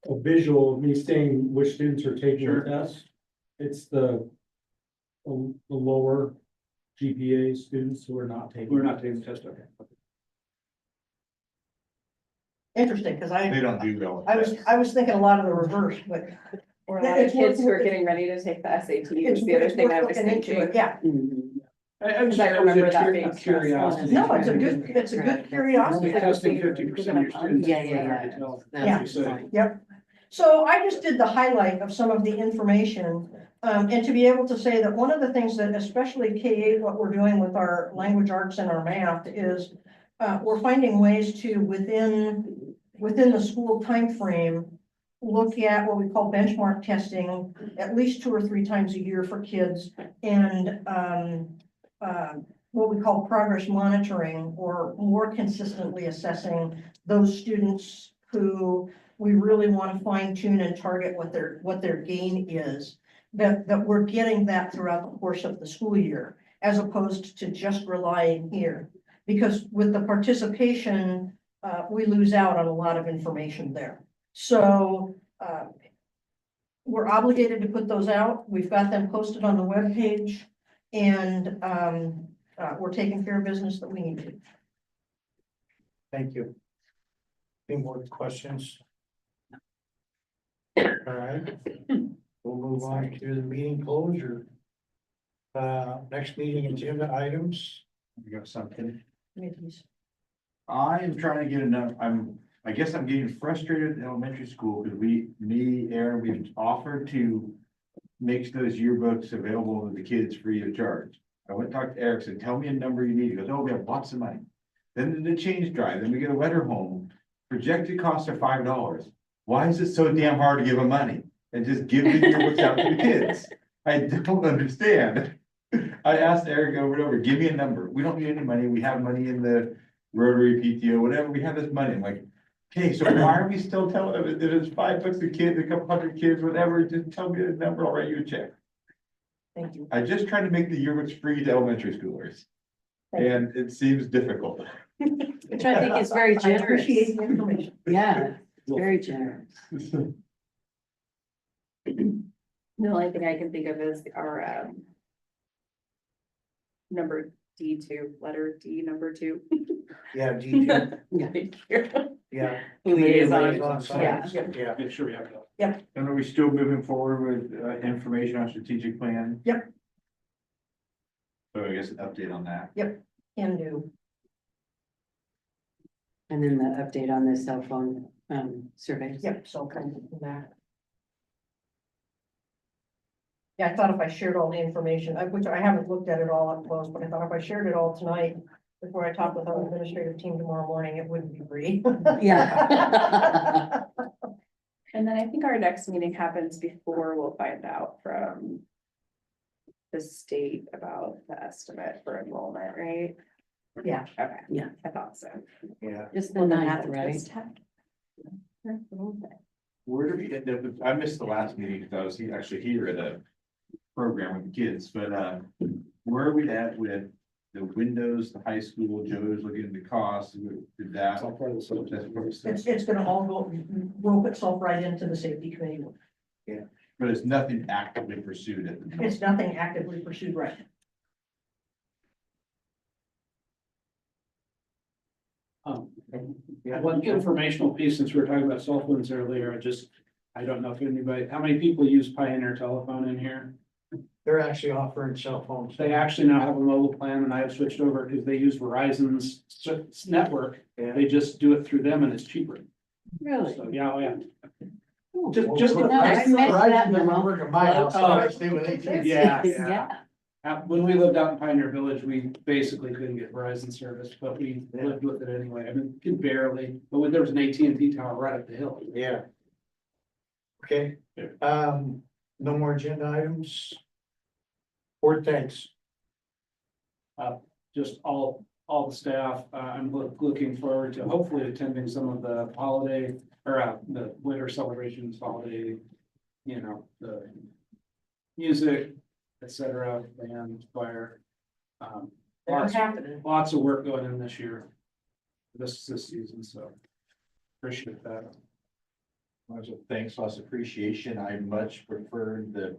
a visual of me saying which students are taking Sure. the test. It's the lower GPA students who are not taking. We're not taking the test, okay. Interesting, because They don't do well. I was thinking a lot of the reverse, but. Or a lot of kids who are getting ready to take the SAT was the other thing I was thinking. Yeah, I'm I remember that being curiosity. no, it's a good curiosity. Only testing 50% of your students. Yeah. Yep. So I just did the highlight of some of the information, and to be able to say that one of the things that especially K-8, what we're doing with our language arts and our math is we're finding ways to, within the school timeframe, look at what we call benchmark testing at least 2 or 3 times a year for kids, and what we call progress monitoring, or more consistently assessing those students who we really want to fine tune and target what their gain is, that we're getting that throughout the course of the school year, as opposed to just relying here. Because with the participation, we lose out on a lot of information there. So we're obligated to put those out. We've got them posted on the webpage, and we're taking care of business that we need to. thank you. Any more questions? All right, we'll move on to the meeting closure. Next meeting agenda items. You got something? Committees. I am trying to get enough, I guess I'm getting frustrated in elementary school because Aaron, we've offered to make those yearbooks available to the kids free of charge. I went and talked to Eric, said, tell me a number you need. He goes, oh, we have lots of money. Then the change drive, then we get a letter home. Projected costs are $5. Why is it so damn hard to give them money and just give the yearbooks out to the kids? I don't understand. I asked Eric over and over, give me a number. We don't need any money. We have money in the Rotary PTO, whatever. We have this money. I'm like, Okay, so why are we still telling them that it's $5 a kid, a couple hundred kids, whatever, just tell me the number, I'll write you a check. Thank you. I just tried to make the yearbooks free to elementary schoolers. And it seems difficult. Which I think is very I generous. appreciate the information. Yeah, it's very generous. The only thing I can think of is our, number D2, letter D, number 2. Yeah, DJ, Yeah. yeah. Liaison. Yeah. Make sure we have that. And are we still moving forward with information on strategic plan? Yep. So I guess an update on that. Can do. And then the update on the cell phone surveys. Yep, so kind of that. Yeah, I thought if I shared all the information, which I haven't looked at it all up close, but I thought if I shared it all tonight, before I talk with our administrative team tomorrow morning, it wouldn't be free. Yeah. And then I think our next meeting happens before we'll find out from the state about the estimate for enrollment, right? Yeah. Okay. Yeah. I thought so. Yeah. Just the ninth, right? Where do we end up? I missed the last meeting because I was actually here at a program with the kids, but where are we at with the windows, the high school, Joe's looking at the costs, did that? It's all part of the solution. That's part of the- It's gonna all go, rope itself right into the safety committee. But it's nothing actively pursued at the moment. It's nothing actively pursued right now. One informational piece, since we were talking about cell phones earlier, I don't know if anybody, how many people use Pioneer Telephone in here? They're actually offering cell phones. They actually now have a mobile plan, and I have switched over because they use Verizon's network. Yeah. They just do it through them and it's cheaper. Really? So, yeah, oh, yeah. Oh, Just no, I missed that Verizon memo. doesn't work at my house, so I stay with AT&T. Yeah. Yeah. When we lived out in Pioneer Village, we basically couldn't get Verizon service, but we lived with it anyway. I mean, could barely, but when there was an AT&T tower right up the hill. Yeah. Okay, no more agenda items. Board thanks. Just all the staff, I'm looking forward to hopefully attending some of the holiday or the winter celebrations, holiday, the music, etc., band, choir. That's happening. Lots of work going in this year, this season, so appreciate that. Lots of thanks, lots of appreciation. I much preferred the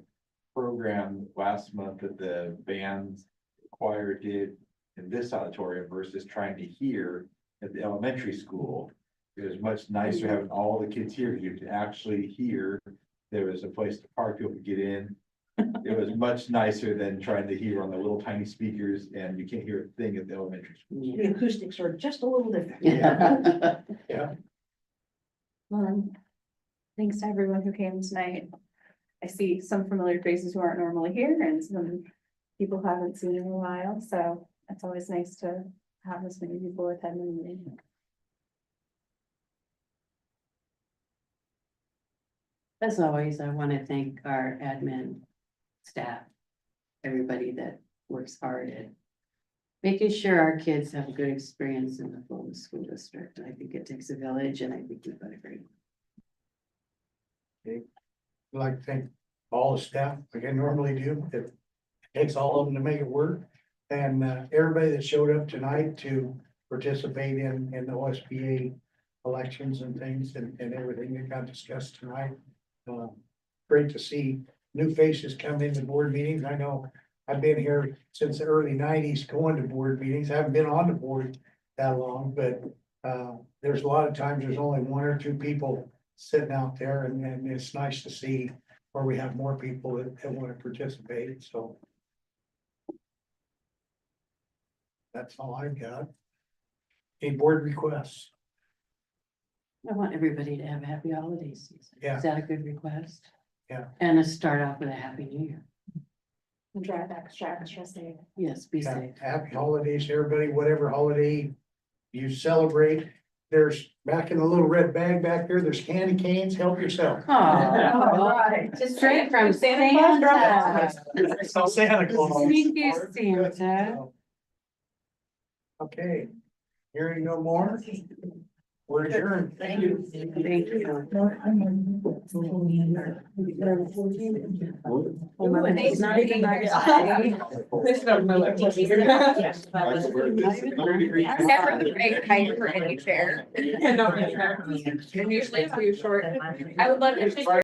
program last month that the band choir did in this auditorium versus trying to hear at the elementary school. It was much nicer having all the kids here. You could actually hear. There was a place to park, people could get in. It was much nicer than trying to hear on the little tiny speakers, and you can't hear a thing at the elementary school. The acoustics are just a little different. Yeah. Well, thanks to everyone who came tonight. I see some familiar faces who aren't normally here and some people who haven't seen in a while, so it's always nice to have this many people attend the meeting. As always, I want to thank our admin staff, everybody that works hard at making sure our kids have a good experience in the Fulton School District. I think it takes a village, and I think we've got a great. I'd like to thank all the staff, like I normally do. It takes all of them to make it work. And everybody that showed up tonight to participate in the OSBA elections and things and everything that got discussed tonight. Great to see new faces come into board meetings. I know I've been here since the early 90s going to board meetings. I haven't been on the board that long, but there's a lot of times there's only one or two people sitting out there, and it's nice to see where we have more people that want to participate, so. That's all I've got. Any board requests? I want everybody to have a happy holiday season. Yeah. Is that a good request? Yeah. And to start off with a happy new year. And drive extra safe. Yes, be Yeah, safe. happy holidays, to everybody, whatever holiday you celebrate. There's, back in the little red bag back there, there's candy canes, help yourself. Oh, Right. just straight from Santa Claus Santa. So Santa Claus. Thank you, Santa. Okay, hearing no more, We're adjourned. Thank you. Thank you. Ooh, and it's not even like- This don't know what to do. Yes, but- I'm never the right height for any chair. And not really. I'm usually too short. I would love to.